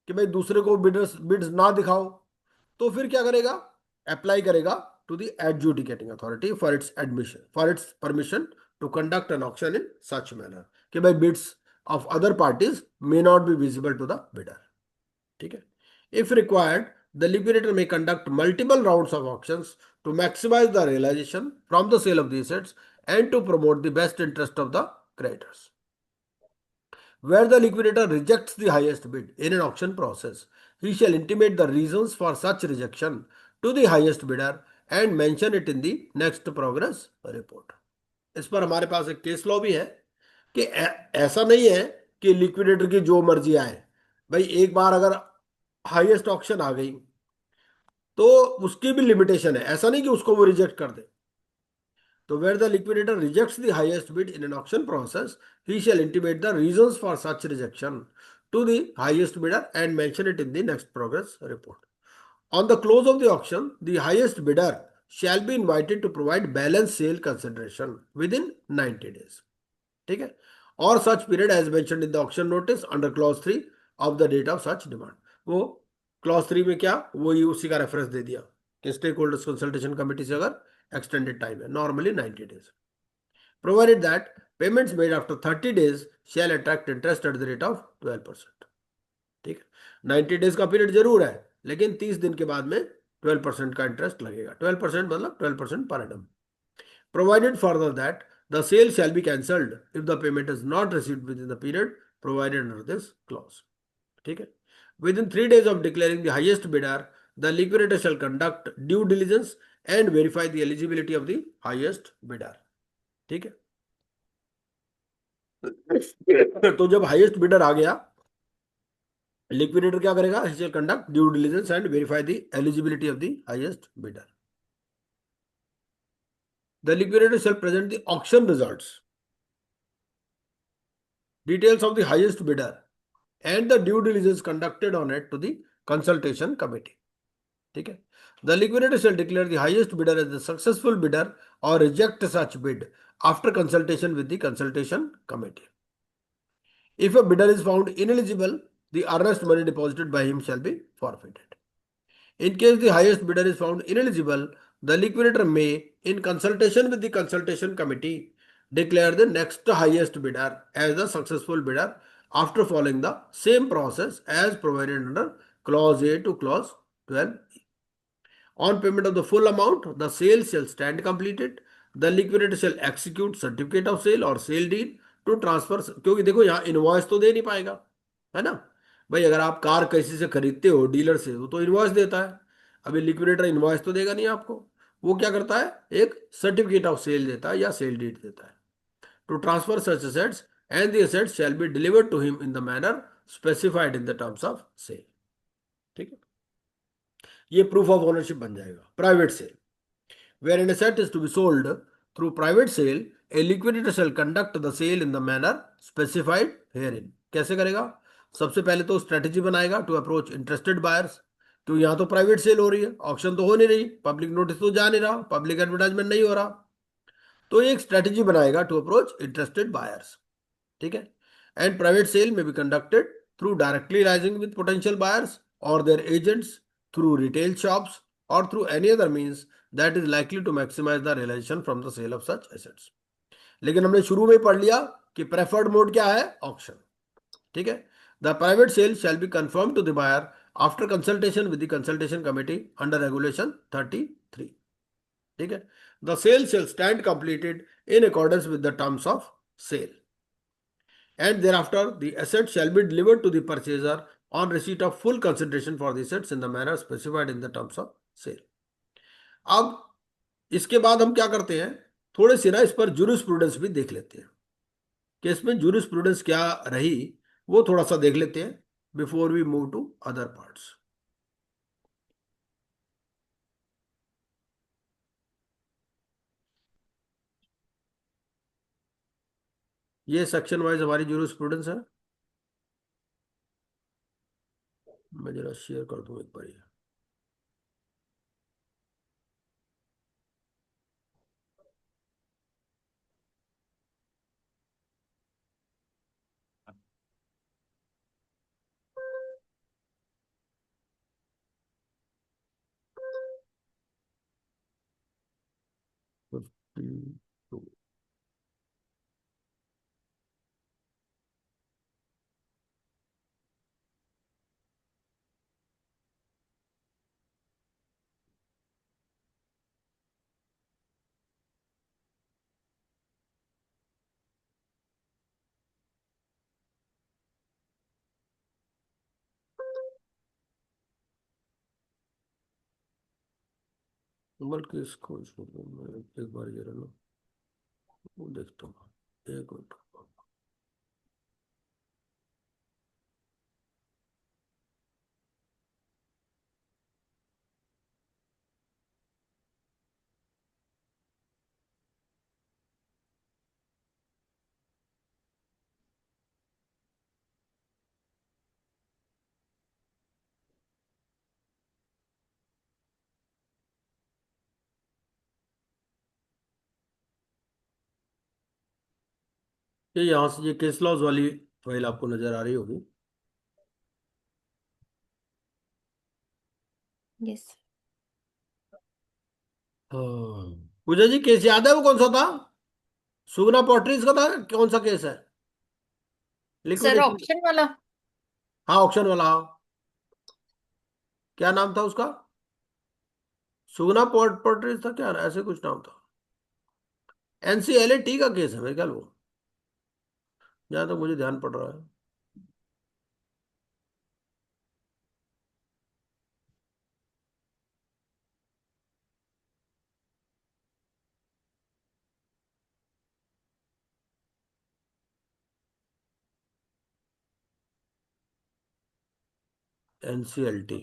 A: कि भाई दूसरे को बिड्स ना दिखाओ, तो फिर क्या करेगा, अप्लाई करेगा to the adjudicating authority for its admission, for its permission to conduct an auction in such manner कि भाई bids of other parties may not be visible to the bidder, ठीक है। If required the liquidator may conduct multiple rounds of auctions to maximise the realisation from the sale of the assets and to promote the best interest of the creditors. Where the liquidator rejects the highest bid in an auction process, he shall intimate the reasons for such rejection to the highest bidder and mention it in the next progress report। इस पर हमारे पास एक case law भी है कि ऐसा नहीं है कि लिक्विडेटर की जो मर्जी आए। भाई एक बार अगर हाईएस्ट ऑक्शन आ गई तो उसकी भी लिमिटेशन है, ऐसा नहीं कि उसको वो रिजेक्ट कर दे। तो where the liquidator rejects the highest bid in an auction process, he shall intimate the reasons for such rejection to the highest bidder and mention it in the next progress report. On the close of the auction, the highest bidder shall be invited to provide balance sale consideration within 90 days. ठीक है, और such period as mentioned in the auction notice under clause 3 of the date of such demand. वो clause 3 में क्या, वो ही उसी का reference दे दिया कि स्टेक होल्डर्स कंसल्टेशन कमेटी से अगर एक्सटेंडेड टाइम है, normally 90 days, provided that payments made after 30 days shall attract interest at the rate of 12%. ठीक है, 90 days का पीरियड जरूर है, लेकिन 30 दिन के बाद में 12% का इंटरेस्ट लगेगा. 12% मतलब 12% पर Adam. Provided further that the sale shall be cancelled if the payment is not received within the period provided under this clause. ठीक है, within 3 days of declaring the highest bidder, the liquidator shall conduct due diligence and verify the eligibility of the highest bidder. ठीक है, तो जब highest bidder आ गया, liquidator क्या करेगा, he shall conduct due diligence and verify the eligibility of the highest bidder. The liquidator shall present the auction results, details of the highest bidder and the due diligence conducted on it to the consultation committee. ठीक है, the liquidator shall declare the highest bidder as the successful bidder or reject such bid after consultation with the consultation committee. If a bidder is found ineligible, the earnest money deposited by him shall be forfeited. In case the highest bidder is found ineligible, the liquidator may, in consultation with the consultation committee, declare the next highest bidder as the successful bidder after following the same process as provided under clause A to clause 12. On payment of the full amount, the sale shall stand completed. The liquidator shall execute certificate of sale or sale deed to transfer. क्योंकि देखो यहाँ invoice तो दे नहीं पाएगा, है ना भाई. अगर आप कार किसी से खरीदते हो डीलर से, तो इनवॉइस देता है. अभी लिक्विडेटर इनवॉइस तो देगा नहीं आपको. वो क्या करता है, एक सर्टिफिकेट ऑफ सेल देता है या सेल डीड देता है. To transfer such assets and the assets shall be delivered to him in the manner specified in the terms of sale. ठीक है, ये प्रूफ ऑफ ओनरशिप बन जाएगा. Private sale, where an asset is to be sold through private sale, a liquidator shall conduct the sale in the manner specified herein. कैसे करेगा, सबसे पहले तो स्ट्रेटेजी बनाएगा टू अप्रोच इंटरेस्टेड बायर्स. क्यों, यहाँ तो प्राइवेट सेल हो रही है, ऑक्शन तो हो नहीं रही, पब्लिक नोटिस तो जा नहीं रहा, पब्लिक एडवर्टाइजमेंट नहीं हो रहा, तो एक स्ट्रेटेजी बनाएगा टू अप्रोच इंटरेस्टेड बायर्स. ठीक है, एंड प्राइवेट सेल में be conducted through directly liaising with potential buyers और their agents, through retail shops और through any other means that is likely to maximize the realization from the sale of such assets. लेकिन हमने शुरू में पढ़ लिया कि प्रेफर्ड मोड क्या है, ऑक्शन. ठीक है, the private sale shall be confirm to the buyer after consultation with the consultation committee under regulation 33. ठीक है, the sale shall stand completed in accordance with the terms of sale and thereafter the asset shall be delivered to the purchaser on receipt of full consideration for the assets in the manner specified in the terms of sale. अब इसके बाद हम क्या करते हैं, थोड़े से ना इस पर जूरिस्प्रूडेंस भी देख लेते हैं कि इसमें जूरिस्प्रूडेंस क्या रही, वो थोड़ा सा देख लेते हैं before we move to other parts. ये सेक्शन वाइज हमारी जूरिस्प्रूडेंस है. मैं जरा शेयर कर दूं एक बार ये. बल्कि इसको एक बार ये रहा, वो देखता हूँ एक मिनट. ये यहां से ये केस लॉज वाली फाइल आपको नजर आ रही होगी।
D: यस।
A: हाँ। पूजा जी केस याद है वो कौन सा था? सुगना पॉटरीज का था, कौन सा केस है?
D: Sir
A: liquidation.
D: ऑप्शन वाला।
A: हाँ ऑक्शन वाला, हाँ। क्या नाम था उसका? सुगना पॉटरीज था क्या, ऐसे कुछ नाम था। एनसीएलएटी का केस है मेरे ख्याल वो, जहां तक मुझे ध्यान पड़ रहा है। एनसीएलटी।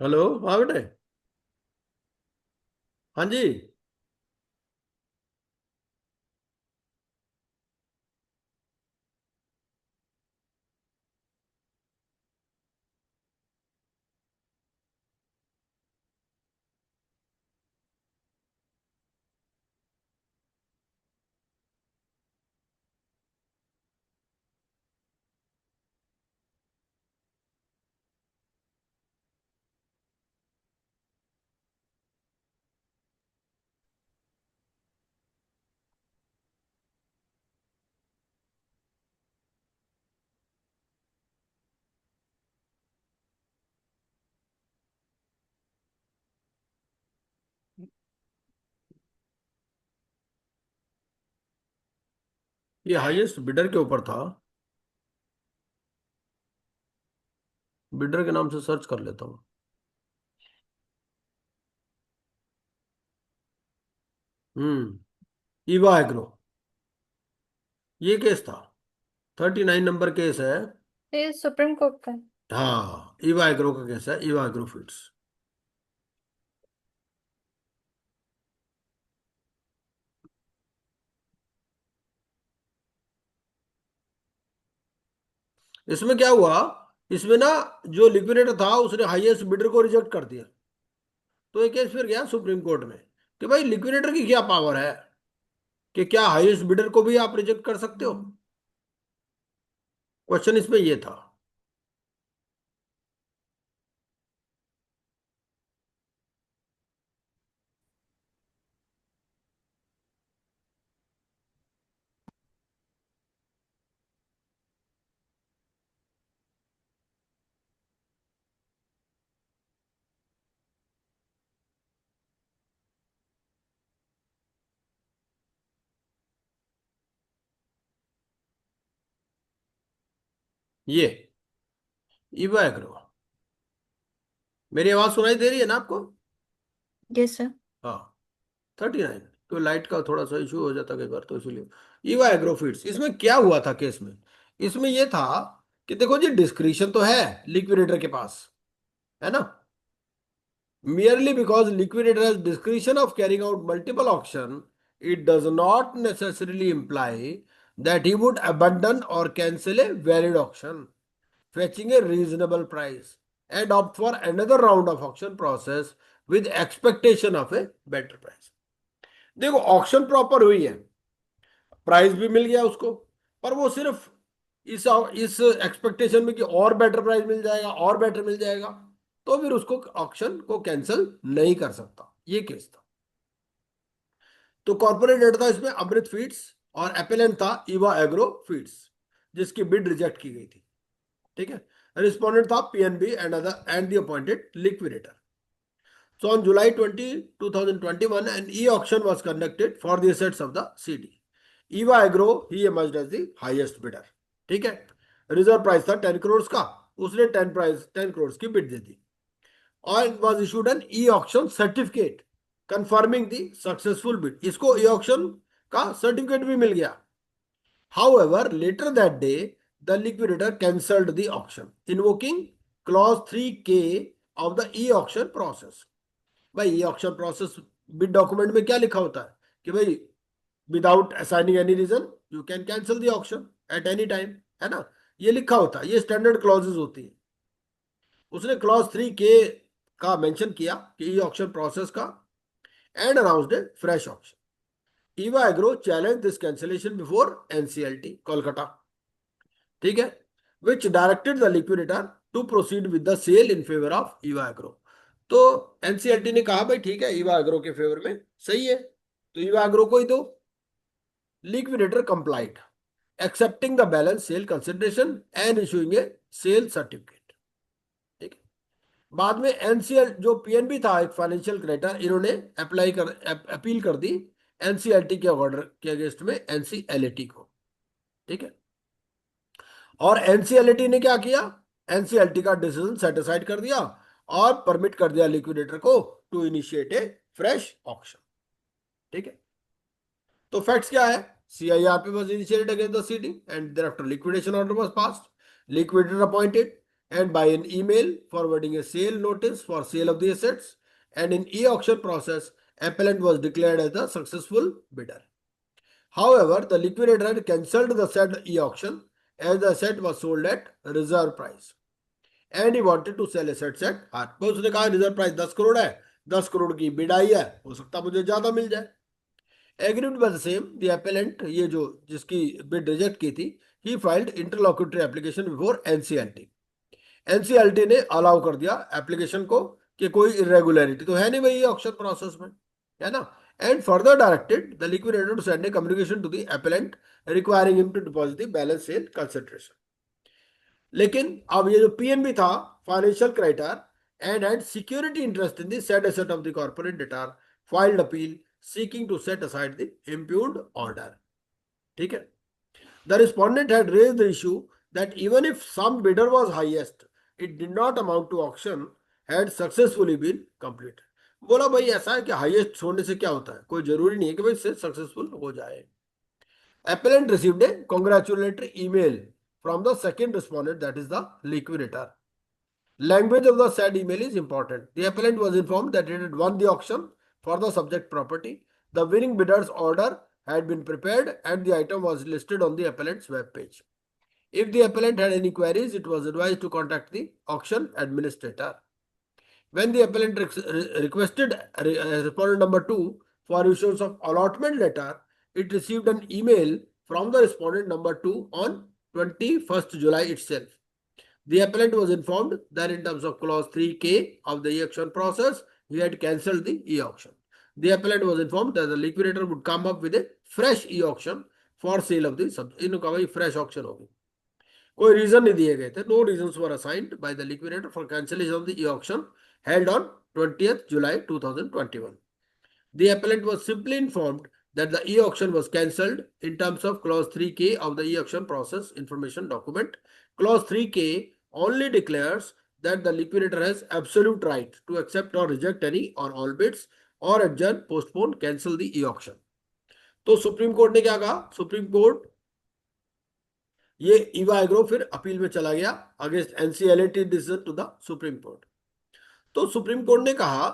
A: हेलो, हाँ बेटे। हाँ जी। ये हाईएस्ट बिडर के ऊपर था। बिडर के नाम से सर्च कर लेता हूँ। ईवा एग्रो, ये केस था। 39 नंबर केस है।
D: ये सुप्रीम कोर्ट का है।
A: हाँ ईवा एग्रो का केस है, ईवा एग्रो फीड्स। इसमें क्या हुआ, इसमें ना जो लिक्विडेटर था उसने हाईएस्ट बिडर को रिजेक्ट कर दिया। तो ये केस फिर गया सुप्रीम कोर्ट में कि भाई लिक्विडेटर की क्या पावर है कि क्या हाईएस्ट बिडर को भी आप रिजेक्ट कर सकते हो। क्वेश्चन इसमें ये था। ये ईवा एग्रो, मेरी आवाज सुनाई दे रही है ना आपको?
D: Yes sir.
A: हाँ। 39। तो लाइट का थोड़ा सा इशू हो जाता कई बार, तो इसलिए ईवा एग्रोफिट्स। इसमें क्या हुआ था केस में, इसमें यह था कि देखो जी डिस्क्रिशन तो है लिक्विडेटर के पास, है ना। Merely because liquidator has discretion of carrying out multiple auction, it does not necessarily imply that he would abandon or cancel a valid auction, fetching a reasonable price, and opt for another round of auction process with expectation of a better price. देखो auction proper हुई है, price भी मिल गया उसको, पर वो सिर्फ इस एक्सपेक्टेशन में कि और बेटर प्राइस मिल जाएगा, और बेटर मिल जाएगा, तो फिर उसको ऑक्शन को कैंसिल नहीं कर सकता। ये केस था। तो कॉर्पोरेट डेट था इसमें अमृत फीड्स, और एपेलेंट था ईवा एग्रो फीड्स, जिसकी बिड रिजेक्ट की गई थी। ठीक है। रिस्पोंडेंट था PNB and other and the appointed liquidator. So on July 20, 2021, an e-auction was conducted for the assets of the CD. Eva Agro he emerged as the highest bidder. ठीक है। Reserve price था 10 करोड़ का, उसने 10 करोड़ की bid दे दी, और was issued an e-auction certificate confirming the successful bid. इसको e-auction का certificate भी मिल गया। However, later that day, the liquidator cancelled the auction, invoking clause 3K of the e auction process. भाई e auction process bid document में क्या लिखा होता है कि भाई without assigning any reason you can cancel the auction at any time, है ना, ये लिखा होता है, ये स्टैंडर्ड क्लॉजेज होती है। उसने क्लॉज 3K का मेंशन किया कि ई ऑक्शन प्रोसेस का, and announced a fresh auction. Eva Agro challenge this cancellation before NCLT Kolkata, ठीक है, which directed the liquidator to proceed with the sale in favour of Eva Agro. तो एनसीएलटी ने कहा भाई ठीक है ईवा एग्रो के फेवर में सही है, तो ईवा एग्रो को ही दो। Liquidator complied, accepting the balance sale consideration and issuing a sale certificate, ठीक है। बाद में एनसीएल जो पीएनबी था एक फाइनेंशियल क्रेडिटर, इन्होंने अपील कर दी एनसीएलटी के ऑर्डर के अगेंस्ट में एनसीएलटी को, ठीक है। और एनसीएलटी ने क्या किया, एनसीएलटी का डिसीजन सेटिस्फाइड कर दिया और परमिट कर दिया लिक्विडेटर को to initiate a fresh auction, ठीक है। तो फैक्ट्स क्या है, CIRP was initiated against the CD and thereafter liquidation order was passed, liquidator appointed, and by an email forwarding a sale notice for sale of the assets, and in e-auction process appellant was declared as the successful bidder. However, the liquidator had cancelled the said e-auction as the asset was sold at reserve price and he wanted to sell assets at हार। तो उसने कहा reserve price 10 crore है, 10 करोड़ की bid आई है, हो सकता मुझे ज्यादा मिल जाए। Agreed by the same the appellant, ये जो जिसकी बिड रिजेक्ट की थी, he filed interlocutory application before NCLT. NCLT ने अलाउ कर दिया एप्लीकेशन को कि कोई इरेगुलरिटी तो है नहीं भाई ऑक्शन प्रोसेस में, है ना, and further directed the liquidator to send a communication to the appellant requiring him to deposit the balance sale consideration. लेकिन अब ये जो पीएनबी था financial creditor and had security interest in the said asset of the corporate debtor filed appeal seeking to set aside the impugned order, ठीक है। The respondent had raised the issue that even if some bidder was highest, it did not amount to auction had successfully been completed। बोला भाई ऐसा है कि highest होने से क्या होता है, कोई जरूरी नहीं है कि भाई से सक्सेसफुल हो जाए। Appellant received a congratulatory email from the second respondent, that is the liquidator. Language of the said email is important. The appellant was informed that it had won the auction for the subject property. The winning bidder's order had been prepared and the item was listed on the appellant's web page. If the appellant had any queries, it was advised to contact the auction administrator. When the appellant requested respondent number 2 for issuance of allotment letter, it received an email from the respondent number 2 on 21st July itself. The appellant was informed that in terms of clause 3K of the e-auction process, he had cancelled the e-auction. The appellant was informed that the liquidator would come up with a fresh e-auction for sale of the इनका भाई fresh auction होगी। कोई reason नहीं दिए गए थे, no reasons were assigned by the liquidator for cancellation of the e-auction held on 20th July 2021. The appellant was simply informed that the e-auction was cancelled in terms of clause 3K of the e-auction process information document. Clause 3K only declares that the liquidator has absolute right to accept or reject any or all bids or adjourn, postpone, cancel the e-auction. तो supreme court ने क्या कहा, supreme court ये Eva agro फिर appeal में चला गया against NCLT decision to the supreme court. तो सुप्रीम कोर्ट ने कहा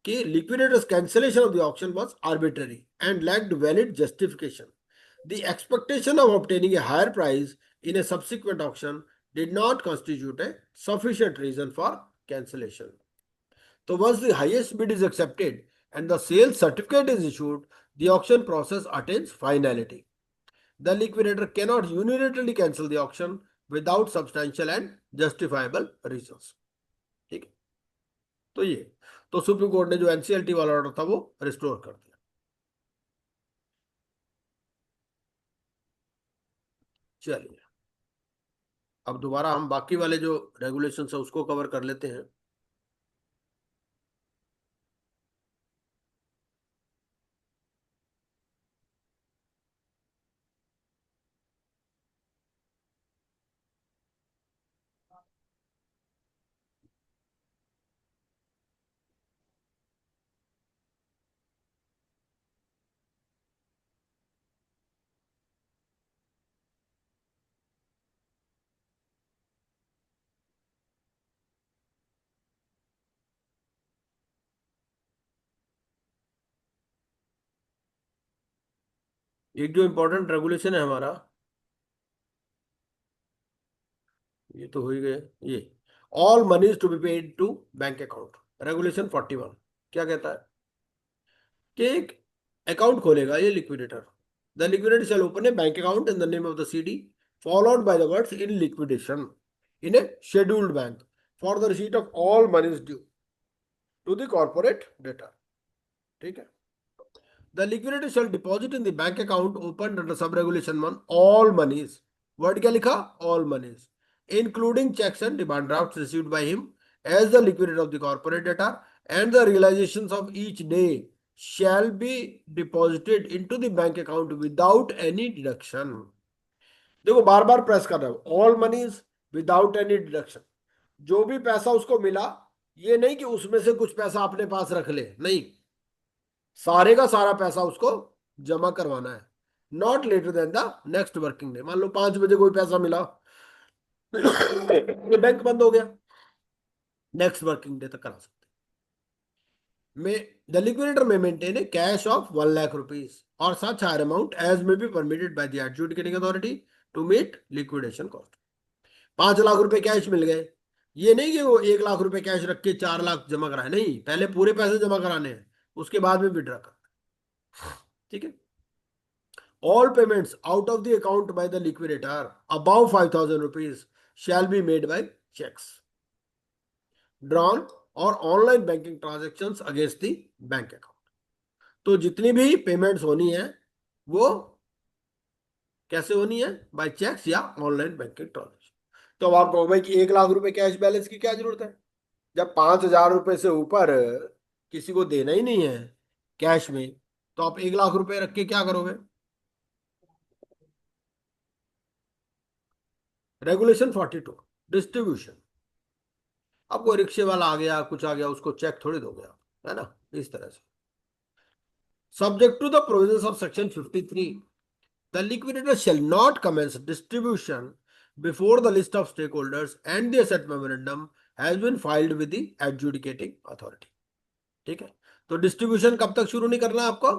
A: कि liquidator's cancellation of the auction was arbitrary and lacked valid justification. The expectation of obtaining a higher price in a subsequent auction did not constitute a sufficient reason for cancellation. So once the highest bid is accepted and the sale certificate is issued, the auction process attains finality. The liquidator cannot unilaterally cancel the auction without substantial and justifiable reasons. ठीक है, तो ये तो supreme court ने जो NCLT वाला order था वो रिस्टोर कर दिया। चलिए अब दोबारा हम बाकी वाले जो रेगुलेशन है उसको कवर कर लेते हैं। एक जो इंपॉर्टेंट रेगुलेशन है हमारा, ये तो हो ही गए, ये all monies to be paid to bank account, regulation 41 क्या कहता है कि एक अकाउंट खोलेगा ये लिक्विडेटर, the liquidator shall open a bank account in the name of the CD followed by the words in liquidation in a scheduled bank for the receipt of all monies due to the corporate debtor. ठीक है, the liquidator shall deposit in the bank account opened under sub regulation 1 all monies, word क्या लिखा, all monies, including checks and demand drafts received by him as the liquidator of the corporate debtor, and the realizations of each day shall be deposited into the bank account without any deduction। देखो बार बार press कर रहा हूं, all मनीज without any deduction, जो भी पैसा उसको मिला, ये नहीं कि उसमें से कुछ पैसा अपने पास रख ले, नहीं, सारे का सारा पैसा उसको जमा करवाना है, not later than the next working day. मान लो 5 बजे कोई पैसा मिला, ये बैंक बंद हो गया, नेक्स्ट वर्किंग डे तक करा सकते में। The liquidator may maintain a cash of 1 lakh rupees और such higher amount as may be permitted by the adjudicating authority to meet liquidation cost. 5 lakh रुपए कैश मिल गए, ये नहीं कि वो 1 लाख रुपए कैश रख के 4 लाख जमा कराए, नहीं, पहले पूरे पैसे जमा कराने हैं, उसके बाद में विड्रॉ कर। ठीक है, all payments out of the account by the liquidator above 5,000 rupees shall be made by checks drawn or online banking transactions against the bank account। तो जितनी भी पेमेंट्स होनी है वो कैसे होनी है, बाय चेक्स या ऑनलाइन बैंकिंग ट्रांजेक्शन। तो अब आप कहो भाई कि 1 लाख रुपए कैश बैलेंस की क्या जरूरत है, जब 5,000 रुपए से ऊपर किसी को देना ही नहीं है कैश में, तो आप 1 लाख रुपए रख के क्या करोगे। Regulation 42 distribution. अब कोई रिक्शे वाला आ गया, कुछ आ गया, उसको चेक थोड़ी दोगे आप, है ना, इस तरह से। Subject to the provisions of section 53 the liquidator shall not commence distribution before the list of stakeholders and the asset memorandum has been filed with the adjudicating authority. ठीक है, तो डिस्ट्रीब्यूशन कब तक शुरू नहीं करना है आपको,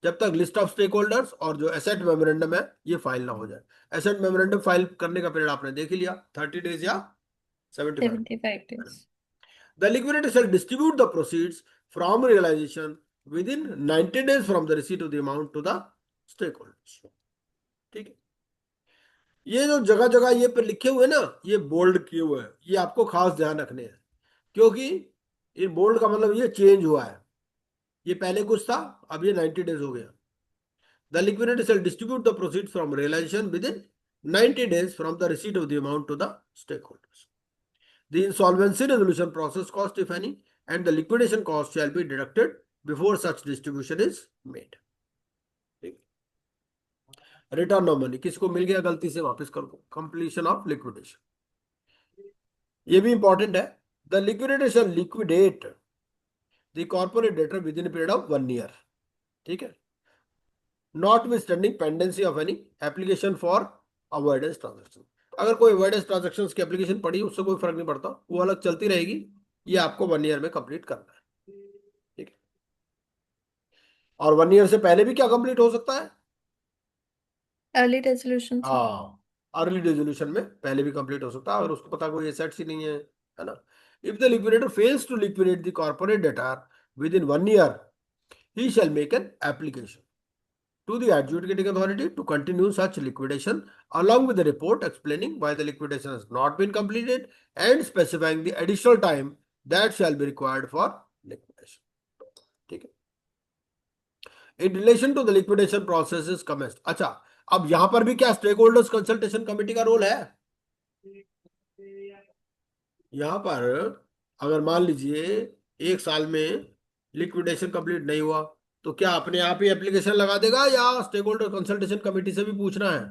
A: जब तक लिस्ट ऑफ स्टेक होल्डर्स और जो एसेट मेमोरेंडम है ये फाइल ना हो जाए। एसेट मेमोरेंडम फाइल करने का पीरियड आपने देख ही लिया, 30 डेज या 75।
D: 75 days.
A: The liquidator shall distribute the proceeds from realization within 90 days from the receipt of the amount to the stakeholders। ठीक है, ये जो जगह जगह ये पे लिखे हुए ना, ये बोल्ड किए हुए हैं, ये आपको खास ध्यान रखने हैं, क्योंकि ये बोल्ड का मतलब ये चेंज हुआ है, ये पहले कुछ था, अब ये 90 डेज हो गया। The liquidator shall distribute the proceeds from realization within 90 days from the receipt of the amount to the stakeholders। The insolvency resolution process cost, if any, and the liquidation cost shall be deducted before such distribution is made। Return of money, किसको मिल गया गलती से वापस कर दो। Completion of liquidation, ये भी important है। The liquidator shall liquidate the corporate debtor within period of 1 year. ठीक है, notwithstanding pendency of any application for avoidance transaction. अगर कोई अवॉइडेंस ट्रांजेक्शन की एप्लीकेशन पड़ी, उससे कोई फर्क नहीं पड़ता, वो अलग चलती रहेगी, ये आपको 1 ईयर में कंप्लीट करना है। ठीक है, और 1 ईयर से पहले भी क्या कंप्लीट हो सकता है,
D: Early resolution, sir.
A: हाँ, अर्ली रेजोल्यूशन में पहले भी कंप्लीट हो सकता है, अगर उसको पता कोई एसेट्स ही नहीं है ना। If the liquidator fails to liquidate the corporate debtor within 1 year he shall make an application to the adjudicating authority to continue such liquidation along with the report explaining why the liquidation has not been completed and specifying the additional time that shall be required for liquidation। ठीक है, in relation to the liquidation process is commenced। अच्छा, अब यहां पर भी क्या stake holders consultation committee का role है। यहां पर अगर मान लीजिए 1 साल में लिक्विडेशन कंप्लीट नहीं हुआ, तो क्या अपने आप ही एप्लीकेशन लगा देगा या स्टेक होल्डर कंसल्टेशन कमेटी से भी पूछना है।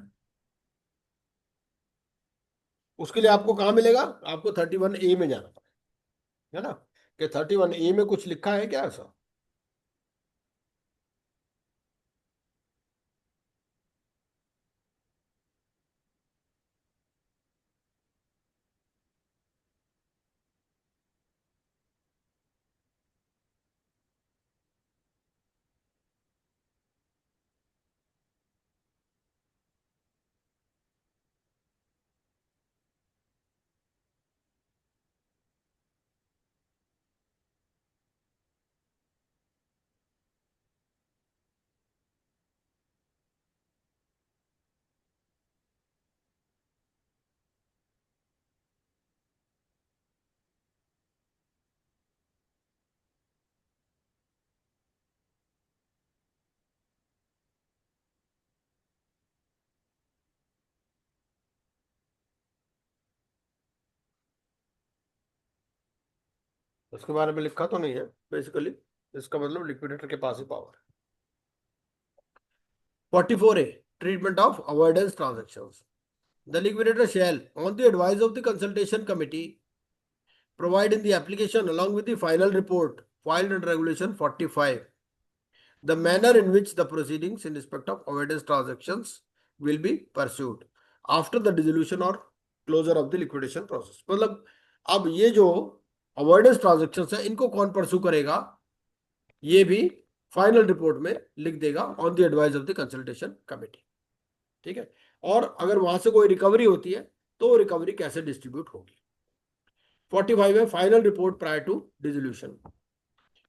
A: उसके लिए आपको कहाँ मिलेगा, आपको 31A में जाना पड़ेगा, है ना, कि 31A में कुछ लिखा है क्या ऐसा। उसके बारे में लिखा तो नहीं है बेसिकली, इसका मतलब लिक्विडेटर के पास ही पावर है। 44A, treatment of avoidance transactions. The liquidator shall, on the advice of the consultation committee, provide in the application along with the final report filed under Regulation 45 the manner in which the proceedings in respect of avoidance transactions will be pursued after the dissolution or closure of the liquidation process. मतलब अब ये जो avoidance transaction है इनको कौन pursue करेगा, ये भी फाइनल रिपोर्ट में लिख देगा on the advice of the consultation committee. ठीक है, और अगर वहां से कोई रिकवरी होती है तो रिकवरी कैसे डिस्ट्रीब्यूट होगी। 45 है final report prior to dissolution.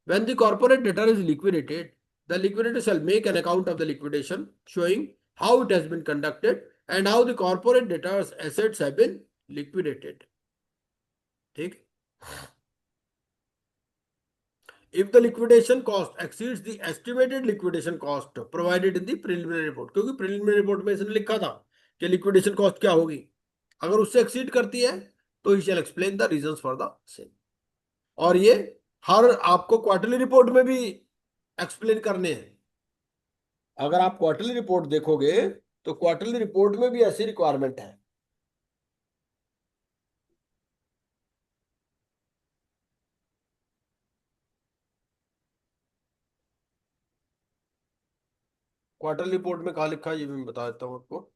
A: When the corporate debtor is liquidated, the liquidator shall make an account of the liquidation showing how it has been conducted and how the corporate debtor's assets have been liquidated. ठीक, if the liquidation cost exceeds the estimated liquidation cost provided in the preliminary report, क्योंकि preliminary report में इसने लिखा था कि liquidation cost क्या होगी, अगर उससे exceed करती है तो he shall explain the reasons for the same। और ये हर आपको क्वार्टरली रिपोर्ट में भी एक्सप्लेन करने हैं। अगर आप क्वार्टरली रिपोर्ट देखोगे तो क्वार्टरली रिपोर्ट में भी ऐसी रिक्वायरमेंट है। क्वार्टरली रिपोर्ट में कहा लिखा है ये भी मैं बता देता हूं आपको।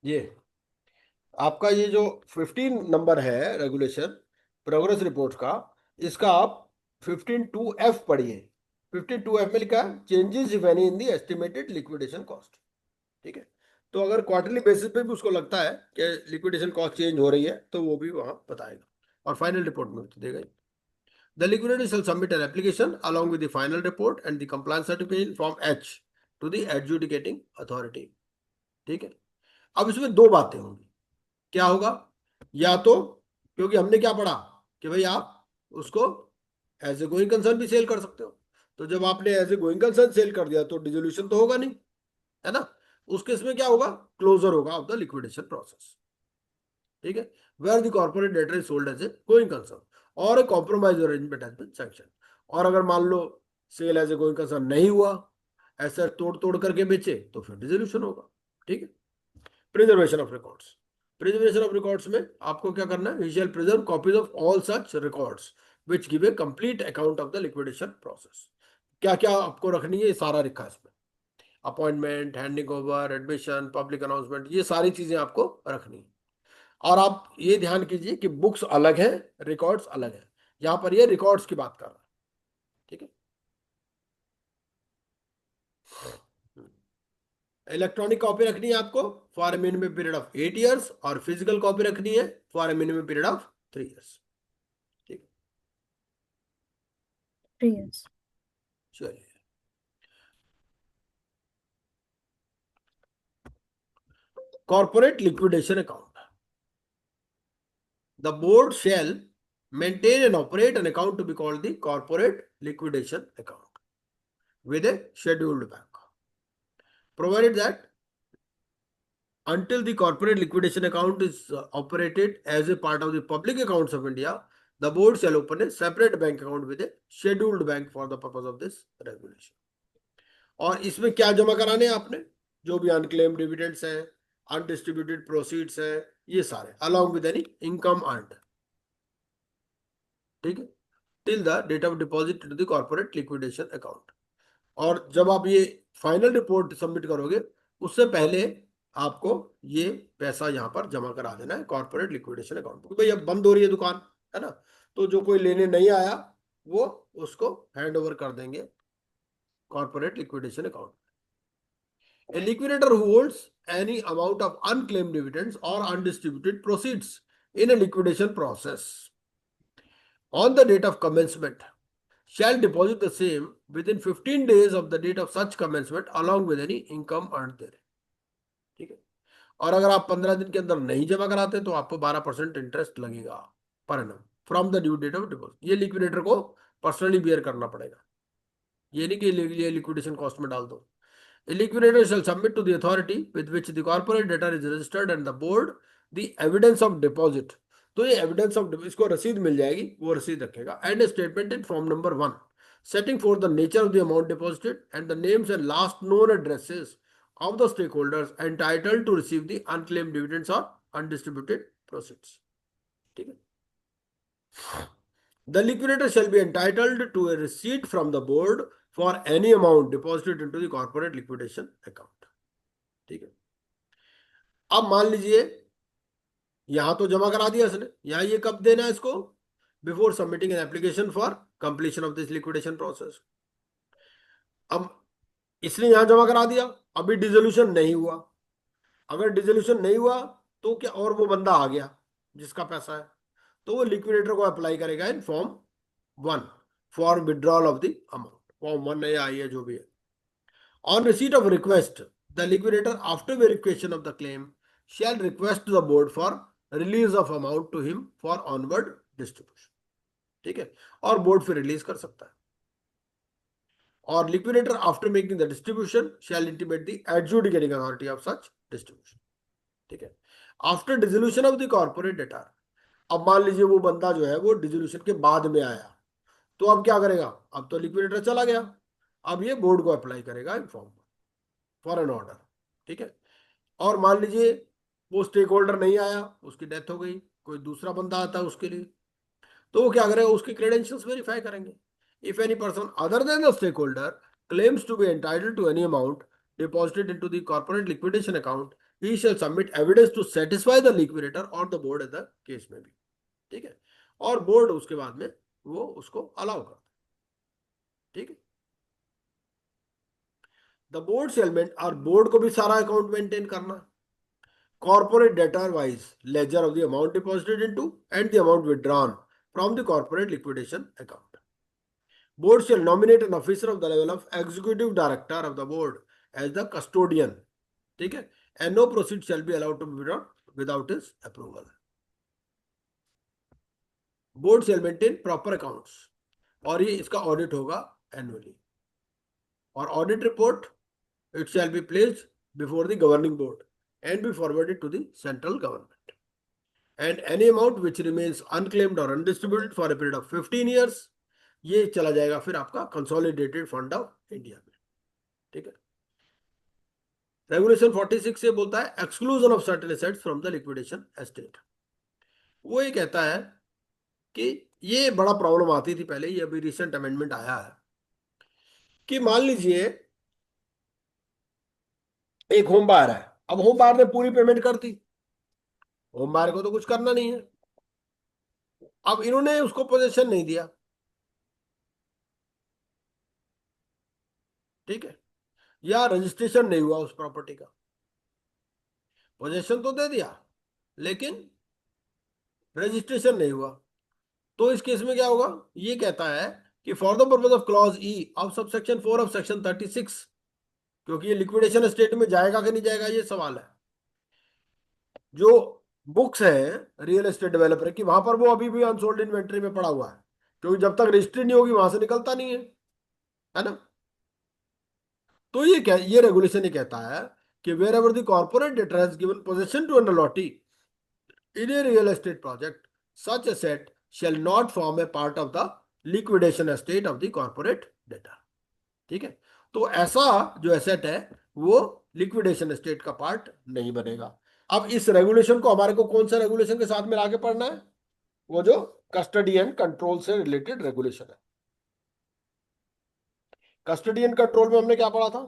A: ये आपका ये जो 15 नंबर है रेगुलेशन प्रोग्रेस रिपोर्ट का, इसका आप 15(2)(f) पढ़िए। 15(2)(f) में लिखा है changes if any in the estimated liquidation cost. ठीक है, तो अगर क्वार्टरली बेसिस पे भी उसको लगता है कि लिक्विडेशन कॉस्ट चेंज हो रही है तो वो भी वहां बताएगा, और फाइनल रिपोर्ट में तो देगा ही। The liquidator shall submit an application along with the final report and the compliance certificate in Form H to the adjudicating authority। ठीक है, अब इसमें दो बातें होंगी। क्या होगा, या तो क्योंकि हमने क्या पढ़ा कि भाई आप उसको एज ए गोइंग कंसर्न भी सेल कर सकते हो, तो जब आपने as a going concern sale कर दिया तो डिसोल्यूशन तो होगा नहीं, है ना। उस केस में क्या होगा, क्लोजर होगा ऑफ द लिक्विडेशन प्रोसेस। ठीक है, where the corporate debtor is sold as a going concern और a compromise arrangement has been sanction. और अगर मान लो sale as a going concern नहीं हुआ, ऐसा तोड़ तोड़ करके बेचे, तो फिर डिसोल्यूशन होगा। ठीक है, preservation of records. Preservation of records में आपको क्या करना है, we shall preserve copies of all such records which give a complete account of the liquidation process. क्या क्या आपको रखनी है, ये सारा लिखा है इसमें। Appointment, handing over, admission, public announcement, ये सारी चीजें आपको रखनी है। और आप ये ध्यान कीजिए कि बुक्स अलग है, रिकॉर्ड्स अलग है। यहां पर ये रिकॉर्ड्स की बात कर रहा है। ठीक है, इलेक्ट्रॉनिक कॉपी रखनी है आपको for a minimum period of 8 years और फिजिकल कॉपी रखनी है for a minimum period of 3 years. ठीक है,
D: 3 years.
A: चलिए, corporate liquidation account. The board shall maintain and operate an account to be called the corporate liquidation account with a scheduled bank, provided that until the corporate liquidation account is operated as a part of the public accounts of India, the board shall open a separate bank account with a scheduled bank for the purpose of this regulation। और इसमें क्या जमा कराने हैं आपने, जो भी unclaim dividends हैं, अनडिस्ट्रीब्यूटेड प्रोसीड्स हैं, ये सारे along with any income earned. ठीक है, till the date of deposit to the corporate liquidation account. और जब आप ये फाइनल रिपोर्ट सबमिट करोगे उससे पहले आपको ये पैसा यहाँ पर जमा करा देना है कॉर्पोरेट लिक्विडेशन अकाउंट, क्योंकि भाई अब बंद हो रही है दुकान, है ना, तो जो कोई लेने नहीं आया वो उसको हैंड ओवर कर देंगे corporate liquidation account. A liquidator who holds any amount of unclaimed dividends or undistributed proceeds in a liquidation process on the date of commencement shall deposit the same within 15 days of the date of such commencement along with any income earned there। ठीक है, और अगर आप 15 दिन के अंदर नहीं जमा कराते तो आपको 12% इंटरेस्ट लगेगा per annum from the due date of deposit. ये लिक्विडेटर को पर्सनली बियर करना पड़ेगा, ये नहीं कि ये लिक्विडेशन कॉस्ट में डाल दो। A liquidator shall submit to the authority with which the corporate debtor is registered and the board the evidence of deposit। तो ये evidence of deposit, इसको रसीद मिल जाएगी, वो रसीद रखेगा, and a statement in form number 1 setting forth the nature of the amount deposited and the names and last known addresses of the stakeholders entitled to receive the unclaimed dividends or undistributed proceeds। ठीक है। The liquidator shall be entitled to a receipt from the board for any amount deposited into the corporate liquidation account। ठीक है। अब मान लीजिए यहां तो जमा करा दिया इसने, यहां ये कब देना है इसको? Before submitting an application for completion of this liquidation process. अब इसने यहां जमा करा दिया, अभी डिसोल्यूशन नहीं हुआ। अगर डिसोल्यूशन नहीं हुआ तो क्या, और वो बंदा आ गया जिसका पैसा है, तो वो लिक्विडेटर को अप्लाई करेगा in form 1 for withdrawal of the amount. Form 1 या आई है जो भी है। On receipt of request, the liquidator, after verification of the claim, shall request the board for release of amount to him for onward distribution। ठीक है, और board फिर release कर सकता है। और liquidator after making the distribution shall intimate the adjudicating authority of such distribution। ठीक है। After dissolution of the corporate debtor, अब मान लीजिए वो बंदा जो है वो डिसोल्यूशन के बाद में आया, तो अब क्या करेगा? अब तो लिक्विडेटर चला गया, अब ये बोर्ड को अप्लाई करेगा in form for an order. ठीक है। और मान लीजिए वो स्टेक होल्डर नहीं आया, उसकी डेथ हो गई, कोई दूसरा बंदा आता है उसके लिए, तो वो क्या करेगा? उसके क्रेडेंशियल्स वेरीफाई करेंगे। If any person other than the stakeholder claims to be entitled to any amount deposited into the corporate liquidation account he shall submit evidence to satisfy the liquidator और the board as the case में भी। ठीक है। और board उसके बाद में वो उसको अलाउ करता है। ठीक है। द बोर्ड सेलमेंट, और बोर्ड को भी सारा अकाउंट मेंटेन करना। Corporate debtor wise ledger of the amount deposited into and the amount withdrawn from the corporate liquidation account। Board shall nominate an officer of the level of executive director of the board as the custodian। ठीक है। and no proceeds shall be allowed to be withdrawn without his approval। Board shall maintain proper accounts, और ये इसका audit होगा annually, और audit report it shall be placed before the governing board and be forwarded to the central government। And any amount which remains unclaimed or undistributed for a period of 15 years, ये चला जाएगा फिर आपका consolidated fund of India में। ठीक है। Regulation 46 से बोलता है exclusion of certain assets from the liquidation estate. वो ये कहता है कि ये बड़ा प्रॉब्लम आती थी पहले, ये अभी रिसेंट अमेंडमेंट आया है कि मान लीजिए एक होम बायर है, अब होम बायर ने पूरी पेमेंट कर दी, होम बायर को तो कुछ करना नहीं है, अब इन्होंने उसको पोजीशन नहीं दिया। ठीक है। या रजिस्ट्रेशन नहीं हुआ उस प्रॉपर्टी का, पोजीशन तो दे दिया लेकिन रजिस्ट्रेशन नहीं हुआ, तो इस केस में क्या होगा? ये कहता है कि for the purpose of clause E of subsection 4 of section 36, क्योंकि ये लिक्विडेशन स्टेट में जाएगा कि नहीं जाएगा ये सवाल है। जो बुक्स है रियल एस्टेट डेवलपर की, वहां पर वो अभी भी अनसोल्ड इन्वेंट्री में पड़ा हुआ है, क्योंकि जब तक रजिस्ट्री नहीं होगी वहां से निकलता नहीं है ना। तो ये रेगुलेशन ये कहता है कि wherever the corporate debtor has given position to an allottee in a real estate project, such asset shall not form a part of the liquidation estate of the corporate debtor। ठीक है। तो ऐसा जो asset है वो liquidation estate का part नहीं बनेगा। अब इस रेगुलेशन को हमारे को कौन सा रेगुलेशन के साथ मिला के पढ़ना है? वो जो कस्टडी एंड कंट्रोल से रिलेटेड रेगुलेशन है। कस्टडी एंड कंट्रोल में हमने क्या पढ़ा था?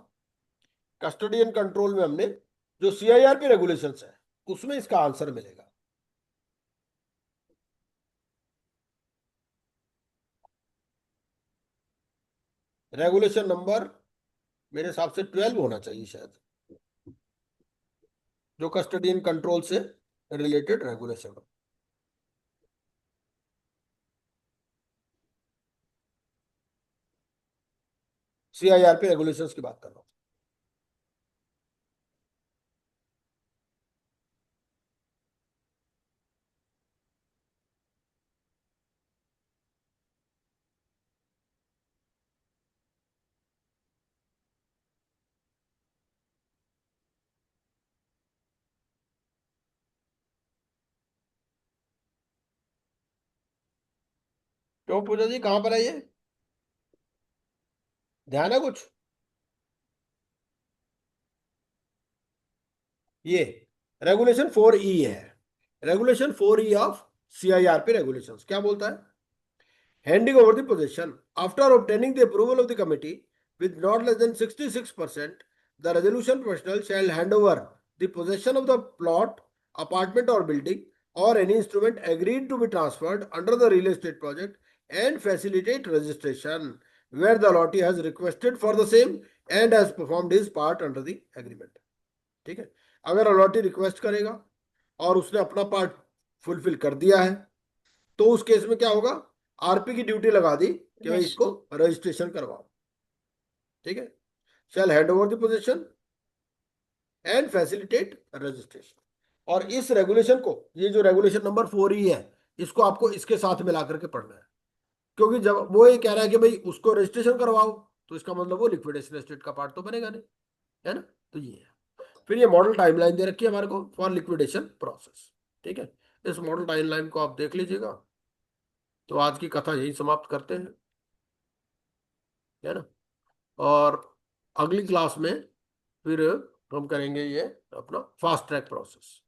A: कस्टडी एंड कंट्रोल में हमने जो सीआईआरपी रेगुलेशंस है उसमें इसका आंसर मिलेगा। रेगुलेशन नंबर मेरे हिसाब से 12 होना चाहिए शायद, जो कस्टडियन कंट्रोल से रिलेटेड रेगुलेशन हो। सीआईआरपी रेगुलेशंस की बात कर रहा हूं। क्यों पूजा जी, कहां पर है ये? ध्यान है कुछ? ये रेगुलेशन 4E है। Regulation 4E of CIRP regulations क्या बोलता है? Handing over the possession after obtaining the approval of the committee with not less than 66%, the resolution professional shall hand over the possession of the plot, apartment or building or any instrument agreed to be transferred under the real estate project and facilitate registration where the allotee has requested for the same and has performed his part under the agreement. ठीक है, अगर allottee request करेगा और उसने अपना part fulfil कर दिया है तो उस केस में क्या होगा? आरपी की ड्यूटी लगा दी कि भाई इसको रजिस्ट्रेशन करवाओ। ठीक है, shall hand over the position and facilitate registration. और इस रेगुलेशन को, ये जो रेगुलेशन नंबर 4E है, इसको आपको इसके साथ मिला करके पढ़ना है, क्योंकि जब वो ये कह रहा है कि भाई उसको रजिस्ट्रेशन करवाओ तो इसका मतलब वो लिक्विडेशन एस्टेट का पार्ट तो बनेगा नहीं, है ना? तो ये है। फिर ये मॉडल टाइमलाइन दे रखी है हमारे को फॉर लिक्विडेशन प्रोसेस। ठीक है, इस मॉडल टाइमलाइन को आप देख लीजिएगा। तो आज की कथा यही समाप्त करते हैं, है ना? और अगली क्लास में फिर हम करेंगे ये अपना फास्ट ट्रैक प्रोसेस।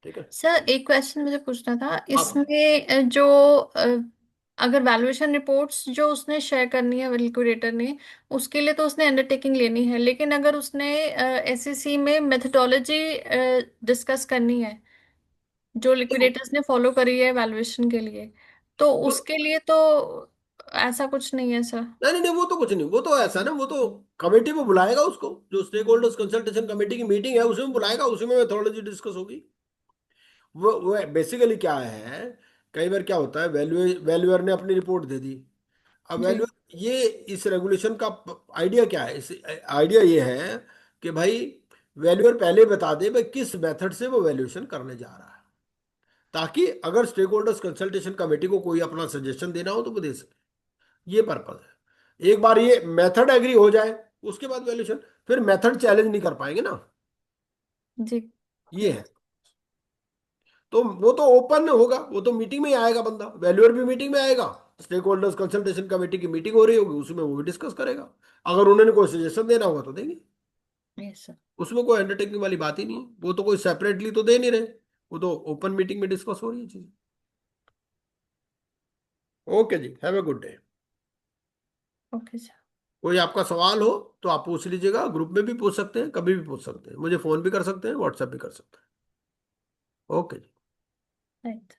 A: ठीक है,
D: सर एक क्वेश्चन मुझे पूछना था
A: आप
D: इसमें, जो अगर वैल्यूएशन रिपोर्ट्स जो उसने शेयर करनी है लिक्विडेटर ने, उसके लिए तो उसने अंडरटेकिंग लेनी है, लेकिन अगर उसने एसईसी में मेथडोलॉजी डिस्कस करनी है जो लिक्विडेटर्स ने फॉलो करी है वैल्यूएशन के लिए, तो
A: तो
D: उसके लिए तो ऐसा कुछ नहीं है सर।
A: नहीं नहीं नहीं, वो तो कुछ नहीं, वो तो ऐसा ना, वो तो कमेटी में बुलाएगा उसको, जो स्टेक होल्डर्स कंसल्टेशन कमेटी की मीटिंग है उसमें बुलाएगा, उसी में मेथोडोलॉजी डिस्कस होगी। वो बेसिकली क्या है, कई बार क्या होता है, वैल्यूअर ने अपनी रिपोर्ट दे दी। अब
D: जी।
A: वैल्यूअर ये इस रेगुलेशन का आइडिया क्या है? इस आइडिया ये है कि भाई वैल्यूअर पहले बता दे भाई किस मेथड से वो वैल्यूएशन करने जा रहा है, ताकि अगर स्टेक होल्डर्स कंसल्टेशन कमेटी को कोई अपना सजेशन देना हो तो वो दे सके। ये पर्पज है। एक बार ये मेथड एग्री हो जाए उसके बाद वैल्यूएशन, फिर मेथड चैलेंज नहीं कर पाएंगे ना।
D: जी।
A: ये है। तो वो तो ओपन होगा, वो तो मीटिंग में ही आएगा बंदा, वैल्यूअर भी मीटिंग में आएगा, स्टेक होल्डर्स कंसल्टेशन कमेटी की मीटिंग हो रही होगी उसमें वो भी डिस्कस करेगा। अगर उन्होंने कोई सजेशन देना होगा तो देंगे,
D: यस सर।
A: उसमें कोई अंडरटेकिंग वाली बात ही नहीं है, वो तो कोई सेपरेटली तो दे नहीं रहे, वो तो ओपन मीटिंग में डिस्कस हो रही है चीज। ओके जी, have a good day.
D: Okay sir.
A: कोई आपका सवाल हो तो आप पूछ लीजिएगा, ग्रुप में भी पूछ सकते हैं, कभी भी पूछ सकते हैं, मुझे फोन भी कर सकते हैं, व्हाट्सएप भी कर सकते हैं। ओके जी।
D: राइट।